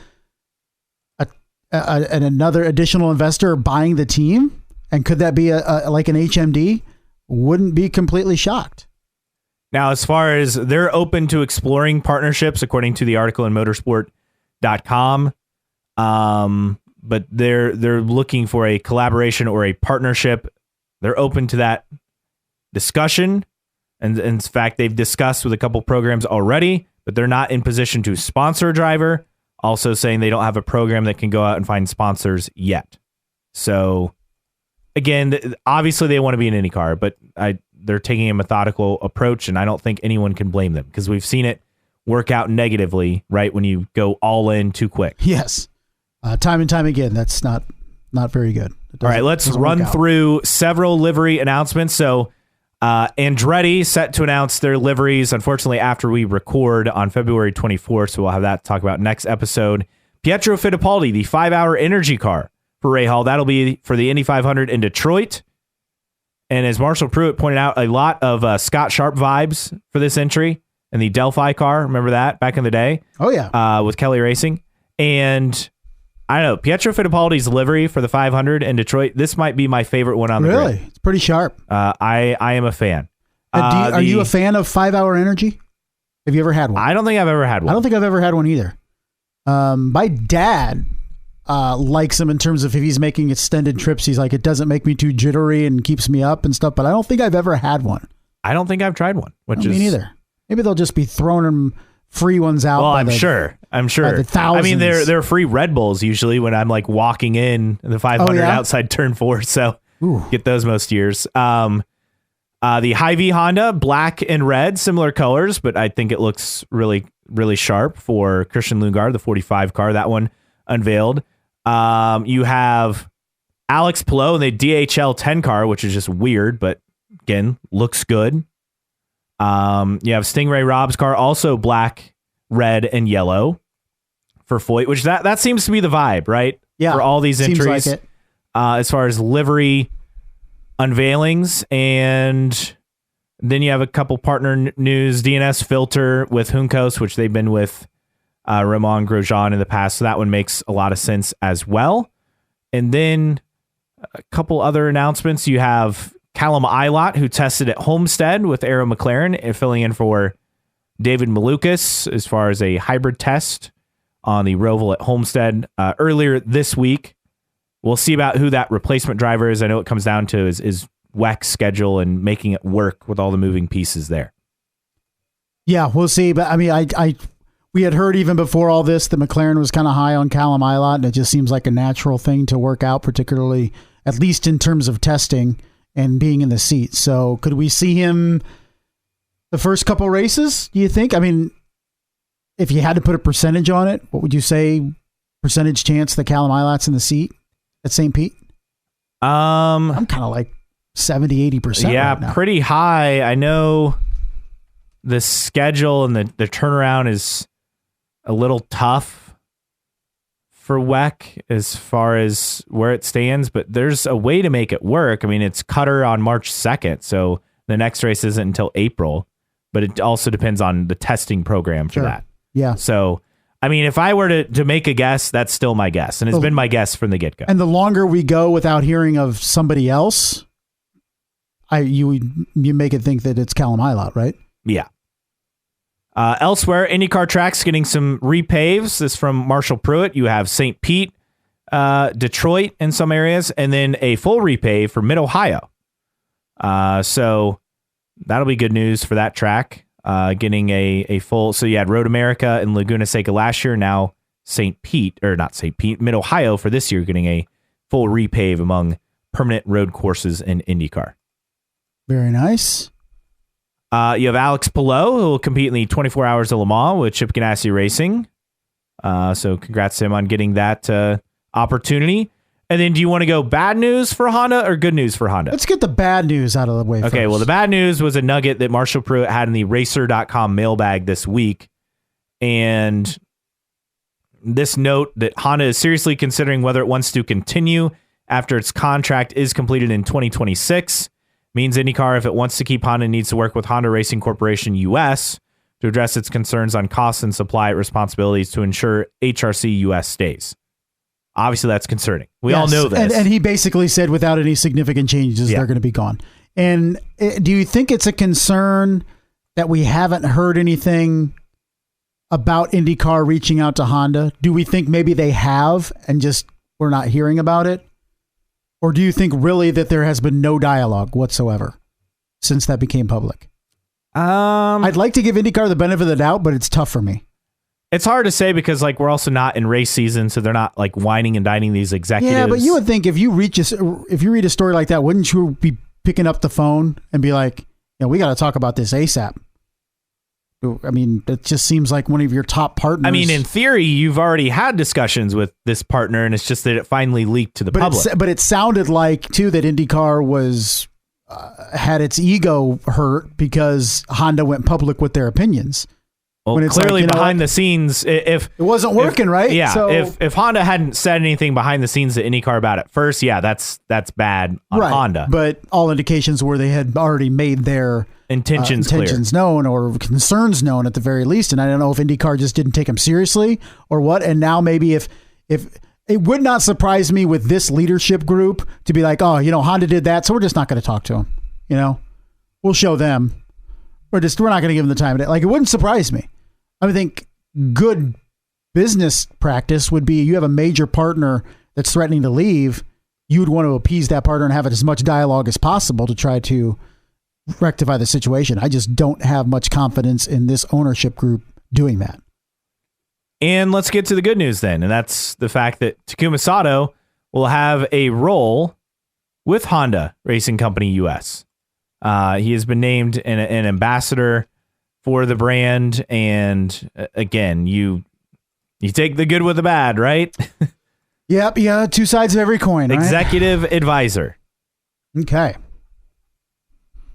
another additional investor buying the team? And could that be like an HMD? Wouldn't be completely shocked. Now, as far as they're open to exploring partnerships, according to the article in motorsport.com, but they're looking for a collaboration or a partnership. They're open to that discussion. And in fact, they've discussed with a couple programs already, but they're not in position to sponsor a driver. Also saying they don't have a program that can go out and find sponsors yet. So again, obviously they want to be an IndyCar, but they're taking a methodical approach, and I don't think anyone can blame them because we've seen it work out negatively, right? When you go all in too quick. Yes. Time and time again, that's not very good. All right, let's run through several livery announcements. So Andretti set to announce their liveries, unfortunately, after we record on February 24th, so we'll have that to talk about next episode. Pietro Fittipaldi, the 5-hour energy car for Rahal. That'll be for the Indy 500 in Detroit. And as Marshall Pruitt pointed out, a lot of Scott Sharp vibes for this entry and the Delphi car. Remember that back in the day? Oh, yeah. With Kelly Racing. And I don't know, Pietro Fittipaldi's livery for the 500 in Detroit, this might be my favorite one on the grid. Really? It's pretty sharp. I am a fan. Are you a fan of 5-hour energy? Have you ever had one? I don't think I've ever had one. I don't think I've ever had one either. My dad likes them in terms of if he's making extended trips, he's like, it doesn't make me too jittery and keeps me up and stuff, but I don't think I've ever had one. I don't think I've tried one. Me neither. Maybe they'll just be throwing them free ones out. Well, I'm sure. The thousands. I mean, they're free Red Bulls usually when I'm like walking in the 500 outside turn 4. So get those most years. The Hy-Vee Honda, black and red, similar colors, but I think it looks really, really sharp for Christian Lundgaard, the 45 car. That one unveiled. You have Alex Palou in the DHL 10 car, which is just weird, but again, looks good. You have Stingray Rob's car, also black, red, and yellow for Foyt, which that seems to be the vibe, right? Yeah. For all these entries. Seems like it. As far as livery unveilings, and then you have a couple partner news. DNS Filter with Juncos, which they've been with Romain Grosjean in the past, so that one makes a lot of sense as well. And then a couple other announcements. You have Callum Ilott, who tested at Homestead with Arrow McLaren, and filling in for David Malukas as far as a hybrid test on the Roval at Homestead earlier this week. We'll see about who that replacement driver is. I know it comes down to is WEC's schedule and making it work with all the moving pieces there. Yeah, we'll see. But I mean, we had heard even before all this that McLaren was kind of high on Callum Ilott, and it just seems like a natural thing to work out, particularly at least in terms of testing and being in the seat. So could we see him the first couple races, do you think? I mean, if you had to put a percentage on it, what would you say percentage chance that Callum Ilott's in the seat at St. Pete? I'm kind of like 70, 80%. Yeah, right now. Pretty high. I know the schedule and the turnaround is a little tough for WEC as far as where it stands, but there's a way to make it work. I mean, it's Qatar on March 2nd, so the next race isn't until April, but it also depends on the testing program for that. Yeah. So, I mean, if I were to make a guess, that's still my guess, and it's been my guess from the get-go. And the longer we go without hearing of somebody else, you make it think that it's Callum Ilott, right? Yeah. Elsewhere, IndyCar tracks getting some repaves. This from Marshall Pruitt. You have St. Pete, Detroit in some areas, and then a full repave for Mid-Ohio. So that'll be good news for that track. Getting a full, so you had Road America and Laguna Seca last year. Now Mid-Ohio for this year, getting a full repave among permanent road courses in IndyCar. Very nice. You have Alex Palou, who will compete in the 24 Hours of Le Mans with Chip Ganassi Racing. So congrats to him on getting that opportunity. And then do you want to go bad news for Honda or good news for Honda? Let's get the bad news out of the way first. Okay, well, the bad news was a nugget that Marshall Pruitt had in the Racer.com mailbag this week. And this note that Honda is seriously considering whether it wants to continue after its contract is completed in 2026. Means IndyCar, if it wants to keep Honda, needs to work with Honda Racing Corporation US to address its concerns on costs and supply responsibilities to ensure HRC US stays. Obviously, that's concerning. We all know this. And he basically said without any significant changes, they're going to be gone. And do you think it's a concern that we haven't heard anything about IndyCar reaching out to Honda? Do we think maybe they have and just we're not hearing about it? Or do you think really that there has been no dialogue whatsoever since that became public? I'd like to give IndyCar the benefit of the doubt, but it's tough for me. It's hard to say because like we're also not in race season, so they're not like whining and dining these executives. Yeah, but you would think if you read a story like that, wouldn't you be picking up the phone and be like, we got to talk about this ASAP? I mean, it just seems like one of your top partners. I mean, in theory, you've already had discussions with this partner, and it's just that it finally leaked to the public. But it sounded like, too, that IndyCar had its ego hurt because Honda went public with their opinions. Well, clearly behind the scenes, if it wasn't working, right? Yeah. So, if Honda hadn't said anything behind the scenes to IndyCar about it first, that's bad on Honda. But all indications were they had already made their intentions known or concerns known at the very least. And I don't know if IndyCar just didn't take them seriously or what. And now maybe if it would not surprise me with this leadership group to be like, Honda did that, so we're just not going to talk to them. We'll show them. We're not going to give them the time. Like, it wouldn't surprise me. I would think good business practice would be you have a major partner that's threatening to leave. You would want to appease that partner and have as much dialogue as possible to try to rectify the situation. I just don't have much confidence in this ownership group doing that. And let's get to the good news then. And that's the fact that Takuma Sato will have a role with Honda Racing Company US. He has been named an ambassador for the brand. And again, you take the good with the bad, right? Yep. Yeah. Two sides of every coin. Executive advisor. Okay.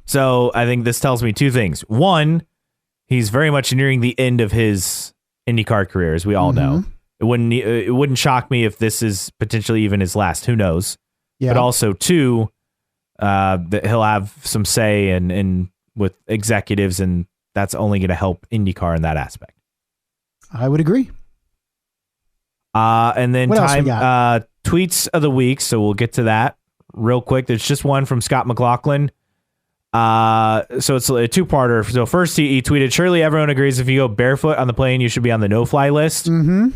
So I think this tells me two things. One, he's very much nearing the end of his IndyCar career, as we all know. It wouldn't shock me if this is potentially even his last. Who knows? Yeah. But also, two, that he'll have some say in with executives, and that's only going to help IndyCar in that aspect. I would agree. And then tweets of the week. So we'll get to that real quick. There's just one from Scott McLaughlin. So it's a two-parter. So first he tweeted, surely everyone agrees if you go barefoot on the plane, you should be on the no-fly list. Mm-hmm.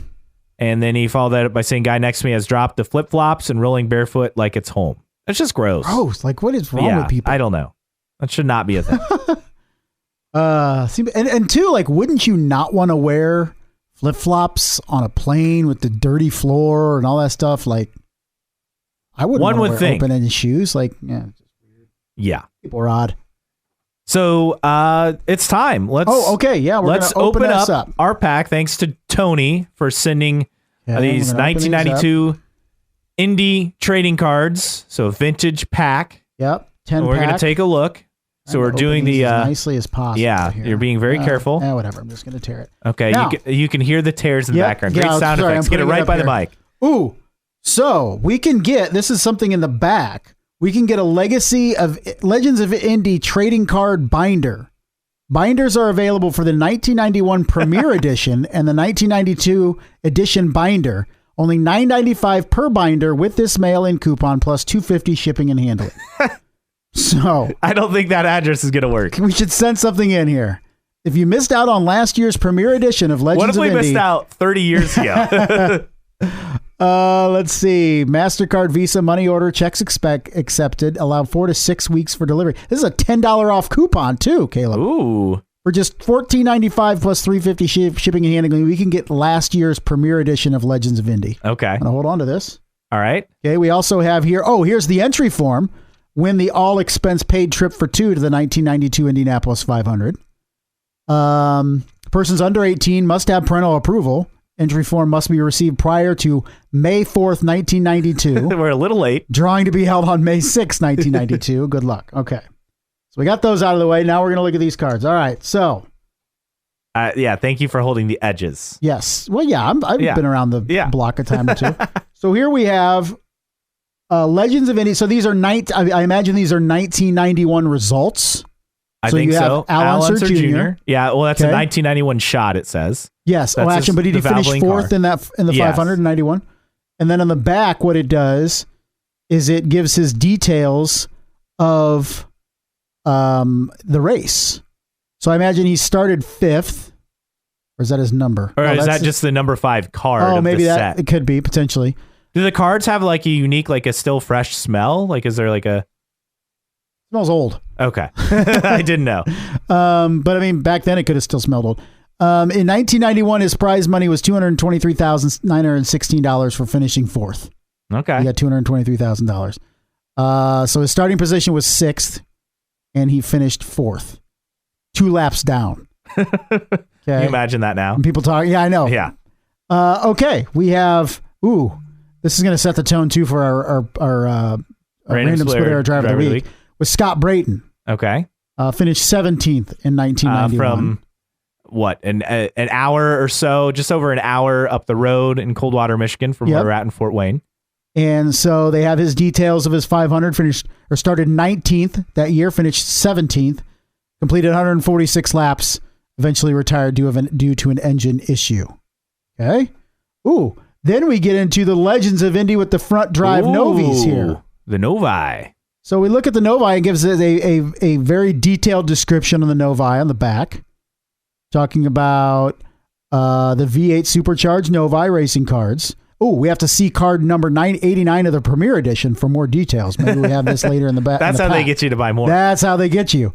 And then he followed that up by saying, guy next to me has dropped the flip-flops and rolling barefoot like it's home. It's just gross. Gross. Like, what is wrong with people? I don't know. That should not be a thing. And two, like, wouldn't you not want to wear flip-flops on a plane with the dirty floor and all that stuff? Like, I wouldn't want to wear open-ended shoes. Like, yeah. People are odd. So it's time. Okay. Yeah, let's open up our pack. Thanks to Tony for sending these 1992 Indy trading cards. So vintage pack. Yep. 10 We're going to take a look. So we're doing the as nicely as possible. Yeah, here. you're being very careful. Whatever. I'm just going to tear it. Okay. Now, you can hear the tears in the background. Great sound effects. Get it right by the mic. Ooh. So we can get, this is something in the back. We can get a Legacy of Legends of Indy trading card binder. Binders are available for the 1991 Premier Edition and the 1992 Edition binder. Only $9.95 per binder with this mail-in coupon plus $2.50 shipping and handling. So I don't think that address is going to work. We should send something in here. If you missed out on last year's premiere edition of Legends of Indy. What if we missed out 30 years ago? Let's see. MasterCard, Visa, money order, checks accepted. Allow 4 to 6 weeks for delivery. This is a $10 off coupon too, Caleb. Ooh. For just $14.95 plus $3.50 shipping and handling, we can get last year's premiere edition of Legends of Indy. Okay. I'm gonna hold on to this. All right. Okay. We also have here. Oh, here's the entry form. Win the all expense paid trip for 2 to the 1992 Indianapolis 500. Persons under 18 must have parental approval. Entry form must be received prior to May 4th, 1992. We're a little late. Drawing to be held on May 6th, 1992. Good luck. Okay. So we got those out of the way. Now we're going to look at these cards. All right. So. Yeah. Thank you for holding the edges. Yes. Well, yeah. I've been around the block a time or two. So here we have Legends of Indy. So these are I imagine these are 1991 results. I think you so. Al Unser Jr. Yeah, well, that's a 1991 shot, it says. Yes. But did he finish fourth in the 591? And then on the back, what it does is it gives his details of the race. So I imagine he started 5th. Or is that his number? Or is that just the number 5 card? Oh, maybe the that set? It could be potentially. Do the cards have like a unique, like a still fresh smell? Like, is there like a... Smells old. Okay. I didn't know. But I mean, back then it could have still smelled old. In 1991, his prize money was $223,916 for finishing 4th. Okay. He got $223,000. So his starting position was 6th, and he finished 4th. 2 laps down. Okay. Can you imagine that now? And people talk. Yeah, I know. Yeah. Okay. We have, this is going to set the tone too for our random split air driver of the week. With Scott Brayton. Okay. Finished 17th in 1991. From what, an hour or so, just over an hour up the road in Coldwater, Michigan, from where we're at in Fort Wayne. And so they have his details of his 500. Started 19th that year, finished 17th, completed 146 laps, eventually retired due to an engine issue. Okay. Then we get into the Legends of Indy with the front drive Novies here. The Novi. So we look at the Novi and gives us a very detailed description of the Novi on the back, talking about the V8 supercharged Novi racing cards. We have to see card number 989 of the Premier Edition for more details. Maybe we have this later in the back. That's how they get you to buy more. That's how they get you.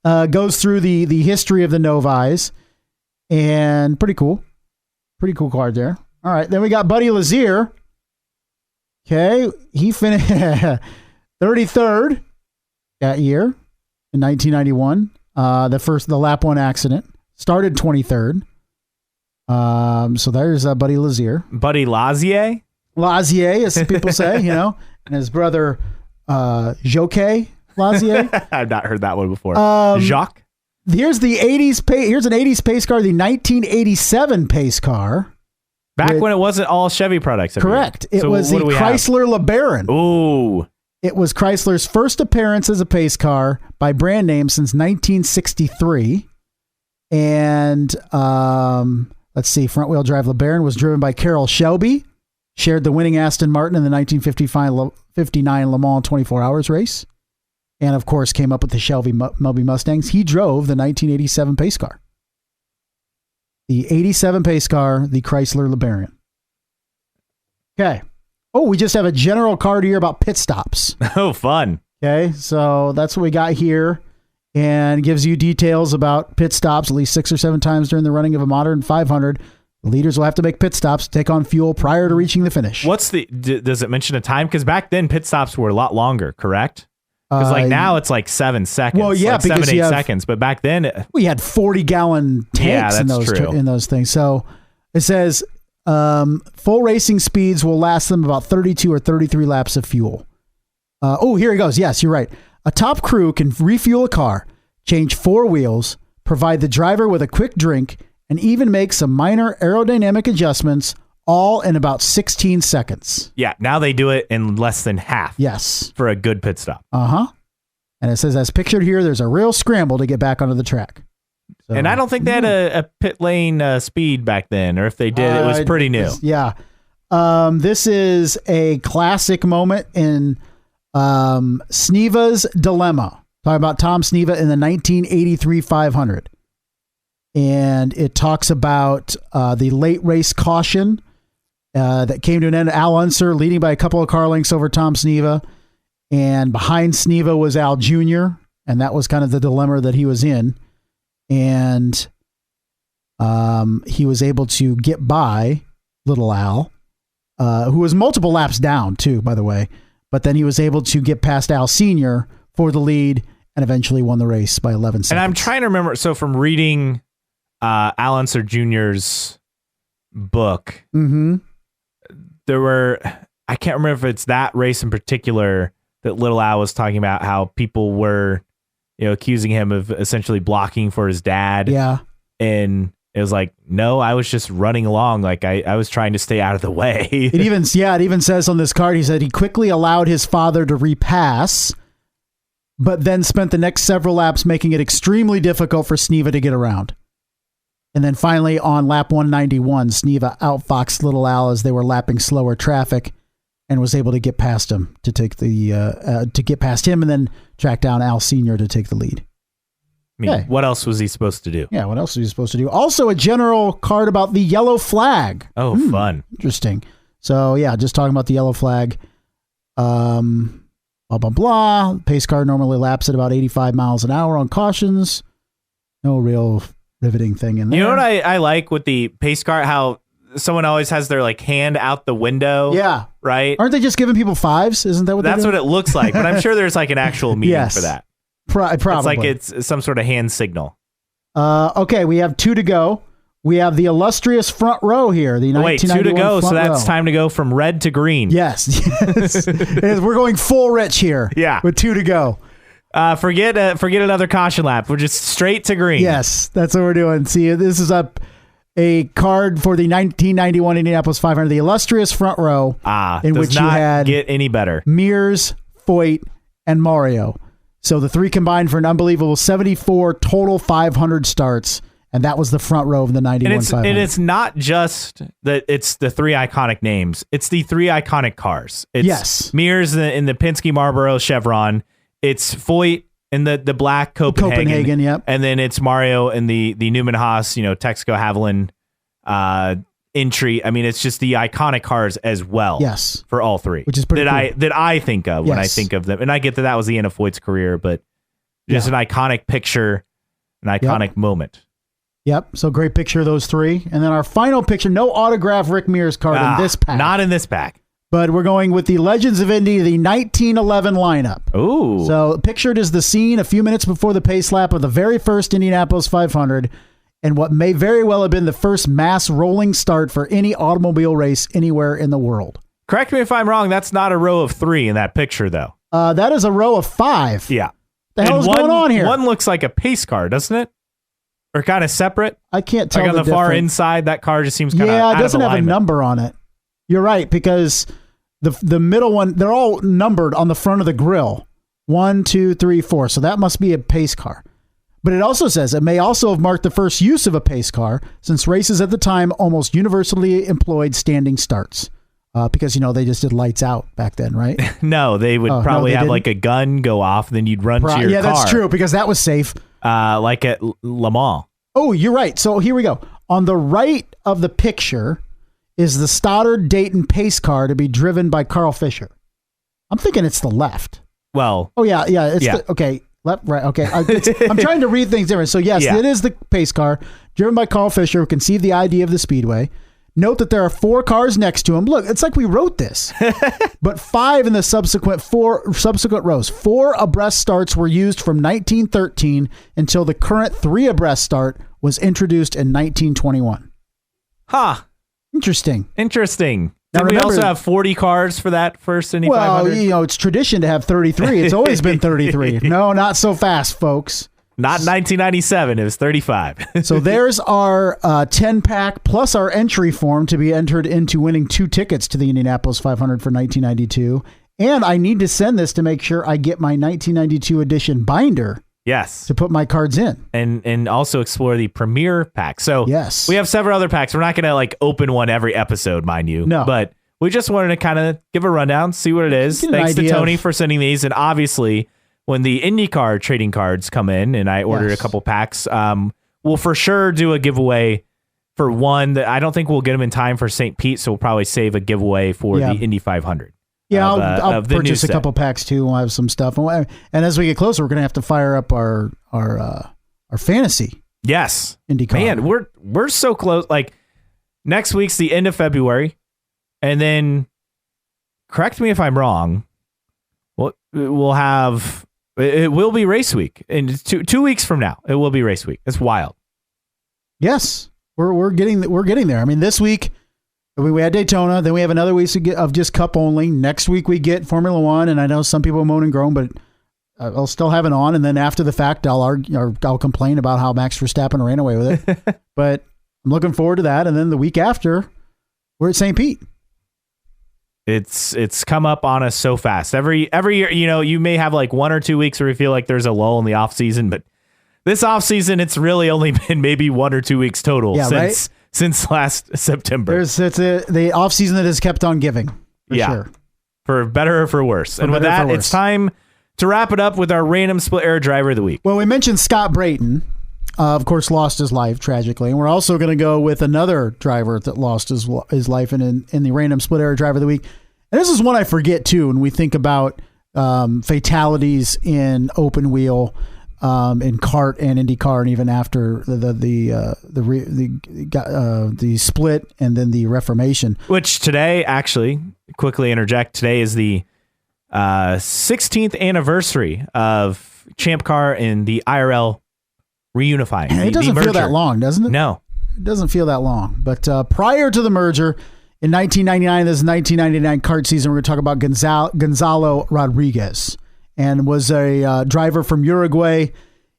Goes through the history of the Novis, and pretty cool card there. All right, then we got Buddy Lazier. Okay, he finished 33rd that year in 1991. The lap 1 accident. Started 23rd. So there's Buddy Lazier. Buddy Lazier? Lazier, as some people say, and his brother Joke Lazier. I've not heard that one before. Jacques? Here's an 80s pace car, the 1987 pace car. Back when it wasn't all Chevy products. Correct. It was the Chrysler LeBaron. Ooh. It was Chrysler's first appearance as a pace car by brand name since 1963. And let's see, front-wheel drive LeBaron was driven by Carroll Shelby, shared the winning Aston Martin in the 1959 Le Mans 24 Hours race, and of course came up with the Shelby Moby Mustangs. He drove the 1987 pace car. The 87 pace car, the Chrysler LeBaron. Okay. We just have a general card here about pit stops. Oh, fun. Okay, so that's what we got here. And gives you details about pit stops at least 6 or 7 times during the running of a modern 500. The leaders will have to make pit stops to take on fuel prior to reaching the finish. Does it mention a time? Because back then pit stops were a lot longer, correct? Because now it's like 7 seconds. Well, yeah, like because 7-8 seconds. But back then we had 40-gallon tanks in those things. So it says full racing speeds will last them about 32 or 33 laps of fuel. Here he goes. Yes, you're right. A top crew can refuel a car, change 4 wheels, provide the driver with a quick drink, and even make some minor aerodynamic adjustments, all in about 16 seconds. Yeah, now they do it in less than half. Yes. For a good pit stop. And it says, as pictured here, there's a real scramble to get back onto the track. So, and I don't think they had a pit lane speed back then, or if they did, it was pretty new. Yeah. This is a classic moment in Sneva's Dilemma. Talking about Tom Sneva in the 1983 500. and it talks about the late race caution that came to an end. Al Unser leading by a couple of car lengths over Tom Sneva, and behind Sneva was Al Jr., and that was kind of the dilemma that he was in. And he was able to get by little Al, who was multiple laps down too, by the way. But then he was able to get past Al Sr. for the lead and eventually won the race by 11 seconds. And I'm trying to remember. So from reading Al Unser Jr.'s book, there were, I can't remember if it's that race in particular that little Al was talking about, how people were, accusing him of essentially blocking for his dad. Yeah. And it was like, no, I was just running along. Like I was trying to stay out of the way. It even says on this card, he said he quickly allowed his father to repass, but then spent the next several laps making it extremely difficult for Sneva to get around. And then finally on lap 191, Sneva outfoxed little Al as they were lapping slower traffic and was able to get past him to take and then track down Al Sr. to take the lead. I mean, what else was he supposed to do? Yeah, what else was he supposed to do? Also, a general card about the yellow flag. Oh, fun. Interesting. So, yeah, just talking about the yellow flag. Blah, blah, blah. Pace car normally laps at about 85 miles an hour on cautions. No real riveting thing in there. You know what I like with the pace car? How someone always has their hand out the window. Yeah. Right? Aren't they just giving people fives? Isn't that what That's what it looks like. But I'm sure there's an actual meaning for that. Probably. It's some sort of hand signal. Okay, we have 2 to go. We have the illustrious front row here. The 1991 2 to go, so that's row. time to go from red to green. Yes. We're going full rich here. Yeah. With 2 to go. Forget another caution lap. We're just straight to green. Yes, that's what we're doing. See, this is a card for the 1991 Indianapolis 500, the illustrious front row, in which you had get any better. Mears, Foyt, and Mario. So the 3 combined for an unbelievable 74 total 500 starts, and that was the front row of the 91 500. And it's not just that it's the 3 iconic names. It's the 3 iconic cars. It's Mears in the Penske Marlboro Chevron. It's Foyt in the black Copenhagen. Yep. And then it's Mario in the Newman Haas, Texaco Haviland entry. I mean, it's just the iconic cars as well. Yes. For all 3. Which is pretty cool. that I think of when I think of them. And I get that was the end of Foyt's career, but just an iconic picture, an iconic moment. Yep. So great picture of those 3. And then our final picture, no autograph Rick Mears card in this pack. Not in this pack. But we're going with the Legends of Indy, the 1911 lineup. Ooh. So pictured is the scene a few minutes before the pace lap of the very first Indianapolis 500, and what may very well have been the first mass rolling start for any automobile race anywhere in the world. Correct me if I'm wrong. That's not a row of 3 in that picture, though. That is a row of 5. Yeah. The hell is going on here? One looks like a pace car, doesn't it? Or kind of separate? I can't tell. Like on the far inside, that car just seems kind of it doesn't have a number on it. You're right, because the middle one, they're all numbered on the front of the grill. 1, 2, 3, 4. So that must be a pace car. But it also says it may also have marked the first use of a pace car, since races at the time almost universally employed standing starts. Because, they just did lights out back then, right? No, they would probably have a gun go off, and then you'd run to your car. Yeah, that's true, because that was safe. Like at Le Mans. Oh, you're right. So here we go. On the right of the picture is the Stoddard Dayton pace car to be driven by Carl Fisher. I'm thinking it's the left. Well. Oh, yeah. Okay. Left, right. Okay. I'm trying to read things different. So, yes, it is the pace car driven by Carl Fisher, who conceived the idea of the Speedway. Note that there are 4 cars next to him. Look, it's like we wrote this. But 5 in the subsequent rows. 4 abreast starts were used from 1913 until the current 3 abreast start was introduced in 1921. Huh. Interesting. Now, we also have 40 cars for that first Indy 500? Well, it's tradition to have 33. It's always been 33. No, not so fast, folks. Not 1997. It was 35. So there's our 10-pack plus our entry form to be entered into winning 2 tickets to the Indianapolis 500 for 1992. And I need to send this to make sure I get my 1992 edition binder. Yes. To put my cards in. And also explore the Premier pack. So yes, we have several other packs. We're not going to open one every episode, mind you. No. But we just wanted to kind of give a rundown, see what it is. Thanks to Tony for sending these. And obviously, when the IndyCar trading cards come in, and I ordered a couple packs, we'll for sure do a giveaway for one that I don't think we'll get them in time for St. Pete, so we'll probably save a giveaway for the Indy 500. Yeah, I'll purchase a couple packs too. We'll have some stuff, and as we get closer, we're gonna have to fire up our fantasy. Yes, IndyCar. Man, we're so close. Like next week's the end of February, and then correct me if I'm wrong. We'll have it will be race week in 2 weeks from now. It will be race week. It's wild. Yes, we're getting there. I mean, this week we had Daytona, then we have another week of just Cup only. Next week we get Formula One, and I know some people moan and groan, but I'll still have it on. And then after the fact, I'll complain about how Max Verstappen ran away with it. But I'm looking forward to that. And then the week after, we're at St. Pete. It's come up on us so fast. Every year, you may have like 1 or 2 weeks where you feel like there's a lull in the off season, but this off season, it's really only been maybe 1 or 2 weeks total since last September. It's the off season that has kept on giving. For sure. For better or for worse. And with that, it's time to wrap it up with our random split error driver of the week. Well, we mentioned Scott Brayton, of course, lost his life tragically. And we're also going to go with another driver that lost his life in the random split error driver of the week. And this is one I forget, too, when we think about fatalities in open wheel, in kart and IndyCar, and even after the split and then the reformation. Which today, actually, quickly interject, today is the 16th anniversary of Champ Car and the IRL reunifying. It doesn't feel that long, doesn't it? No. It doesn't feel that long. But prior to the merger, in 1999, this is 1999 kart season, we're going to talk about Gonzalo Rodriguez, and was a driver from Uruguay.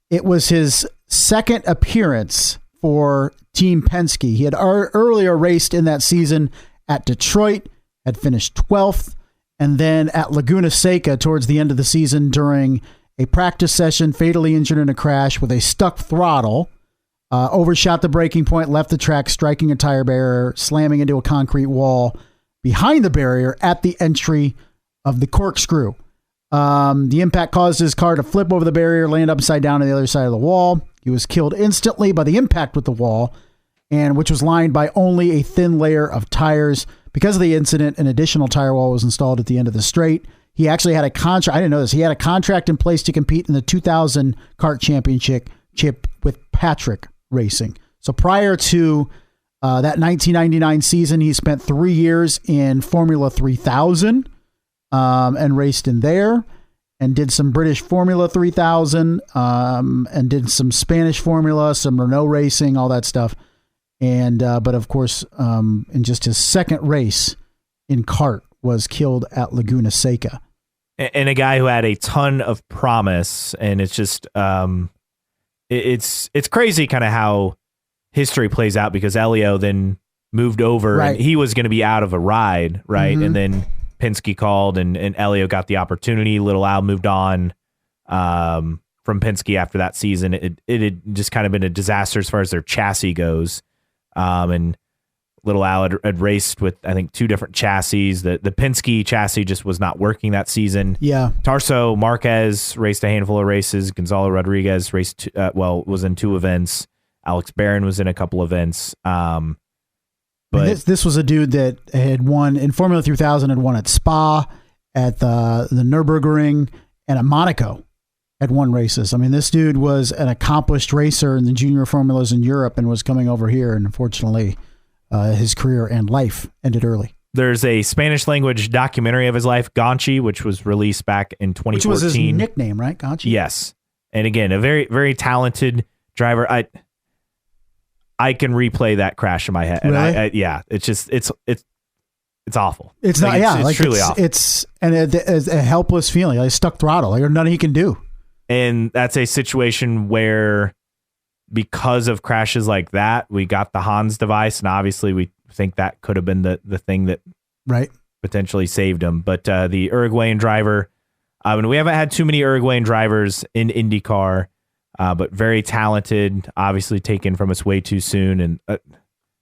It was his second appearance for Team Penske. He had earlier raced in that season at Detroit, had finished 12th, and then at Laguna Seca towards the end of the season during a practice session, fatally injured in a crash with a stuck throttle, overshot the braking point, left the track, striking a tire barrier, slamming into a concrete wall behind the barrier at the entry of the corkscrew. The impact caused his car to flip over the barrier, land upside down on the other side of the wall. He was killed instantly by the impact with the wall, and which was lined by only a thin layer of tires. Because of the incident, an additional tire wall was installed at the end of the straight. He actually had a contract. I didn't know this. He had a contract in place to compete in the 2000 kart championship with Patrick Racing. So prior to that 1999 season, he spent 3 years in Formula 3000 and raced in there, and did some British Formula 3000 and did some Spanish Formula, some Renault racing, all that stuff. And but of course, in just his second race in kart, was killed at Laguna Seca. And a guy who had a ton of promise, and it's just it's crazy kind of how history plays out, because Elio then moved over and he was going to be out of a ride, right? Mm-hmm. And then Penske called and Elio got the opportunity. Little Al moved on from Penske after that season. It had just kind of been a disaster as far as their chassis goes. And Little Al had raced with, I think, 2 different chassis. The Penske chassis just was not working that season. Yeah. Tarso Marquez raced a handful of races. Gonzalo Rodriguez raced, was in 2 events. Alex Barron was in a couple events. But this was a dude that had won in Formula 3000, had won at Spa, at the Nürburgring, and at Monaco. Had won races. I mean, this dude was an accomplished racer in the junior formulas in Europe and was coming over here, and unfortunately, his career and life ended early. There's a Spanish language documentary of his life, Gonchi, which was released back in 2014. Which was his nickname, right? Gonchi? Yes. And again, a very, very talented driver. I can replay that crash in my head. Really? And yeah, it's just, it's awful. It's not, it's truly awful. It's a helpless feeling, like stuck throttle, like nothing he can do. And that's a situation where, because of crashes like that, we got the Hans device, and obviously we think that could have been the thing that potentially saved him. But the Uruguayan driver, and we haven't had too many Uruguayan drivers in IndyCar, but very talented, obviously taken from us way too soon. And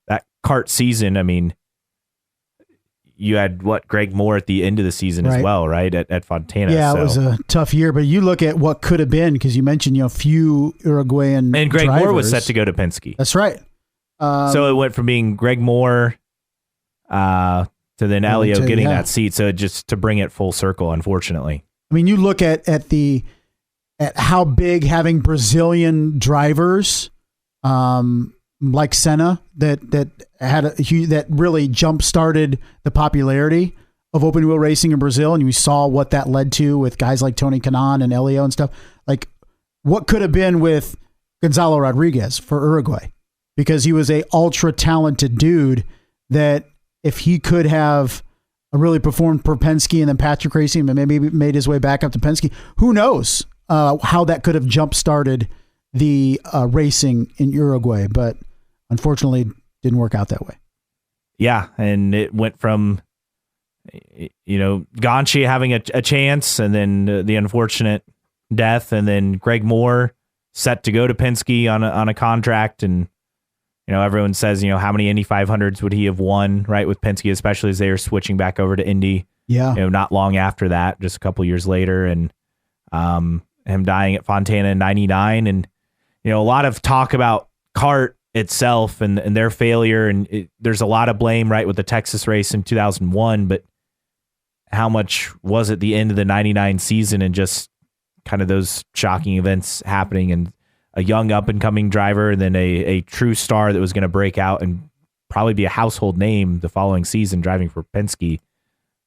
that kart season, I mean, you had Greg Moore at the end of the season as well, right? At Fontana. Yeah, it was a tough year, but you look at what could have been, because you mentioned, few Uruguayan and Greg drivers. Moore was set to go to Penske. That's right. So it went from being Greg Moore to then Elio getting that seat. So just to bring it full circle, unfortunately. I mean, you look at how big having Brazilian drivers, like Senna, that really jump started the popularity of open wheel racing in Brazil, and you saw what that led to with guys like Tony Kanaan and Elio and stuff. Like, what could have been with Gonzalo Rodriguez for Uruguay, because he was a ultra talented dude that if he could have really performed for Penske and then Patrick Racing and maybe made his way back up to Penske, who knows how that could have jump started the racing in Uruguay, but unfortunately didn't work out that way. Yeah, and it went from Gonchi having a chance, and then the unfortunate death, and then Greg Moore set to go to Penske on a contract, and everyone says how many Indy 500s would he have won, right, with Penske, especially as they were switching back over to Indy. Yeah, not long after that, just a couple years later, and him dying at Fontana in '99, and a lot of talk about CART itself and their failure, and there's a lot of blame, right, with the Texas race in 2001, but how much was it the end of the '99 season and just kind of those shocking events happening, and a young up-and-coming driver, and then a true star that was going to break out and probably be a household name the following season driving for Penske,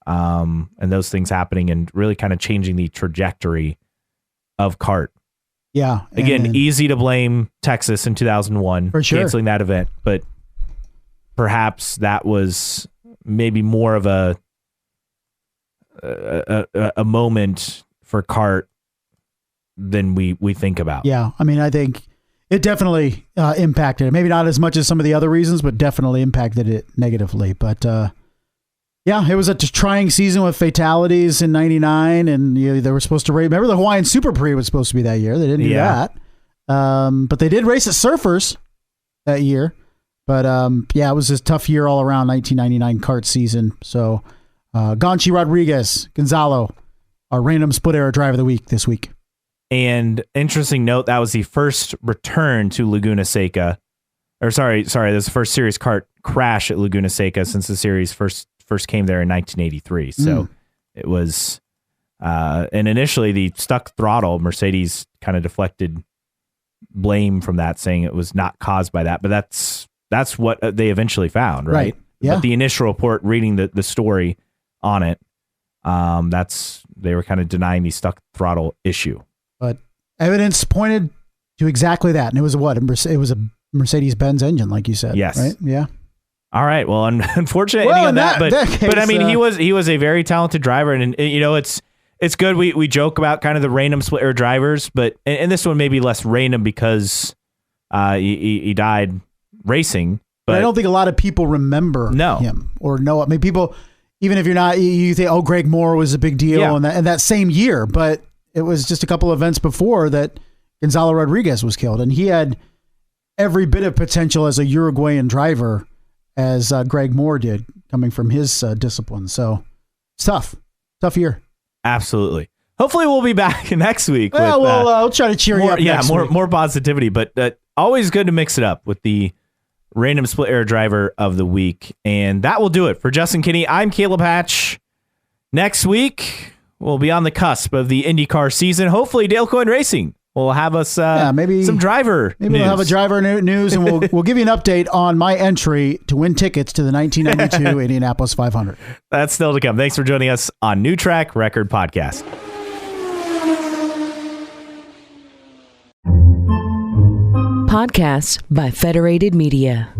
and those things happening and really kind of changing the trajectory of CART. Yeah. Again, easy to blame Texas in 2001 for sure, canceling that event, but perhaps that was maybe more of a moment for CART than we think about. Yeah, I mean, I think it definitely impacted it. Maybe not as much as some of the other reasons, but definitely impacted it negatively. But yeah, it was a trying season with fatalities in '99, and they were supposed to race. Remember, the Hawaiian Super Prix was supposed to be that year. They didn't do that, but they did race at Surfers that year. But yeah, it was a tough year all around, 1999 CART season. So Gonchi Rodriguez, Gonzalo, our random split era driver of the week this week. And interesting note, that was the first return to Laguna Seca, or sorry, this was the first series CART crash at Laguna Seca since the series first came there in 1983. So it was, and initially the stuck throttle, Mercedes kind of deflected blame from that, saying it was not caused by that, but that's what they eventually found, right? Yeah. But the initial report, reading the story on it, they were kind of denying the stuck throttle issue. But evidence pointed to exactly that, and it was it was a Mercedes-Benz engine, like you said. Yes. Right. Yeah. All right. Well, unfortunate ending on that, but I mean, he was a very talented driver, and it's good. We joke about kind of the random splitter drivers, but and this one may be less random because he died racing. But I don't think a lot of people remember him or know it. I mean, people, even if you're not, you think, oh, Greg Moore was a big deal in that same year, but it was just a couple events before that Gonzalo Rodriguez was killed, and he had every bit of potential as a Uruguayan driver as Greg Moore did, coming from his discipline. So it's tough year. Absolutely. Hopefully we'll be back next week. Well, we'll try to cheer you up. Yeah, next week. More positivity, but always good to mix it up with the random split air driver of the week. And that will do it for Justin Kinney. I'm Caleb Hatch. Next week, we'll be on the cusp of the IndyCar season. Hopefully Dale Coyne Racing will have us maybe some driver Maybe news. We'll have a driver news, and we'll give you an update on my entry to win tickets to the 1992 Indianapolis 500. That's still to come. Thanks for joining us on New Track Record Podcast. Podcasts by Federated Media.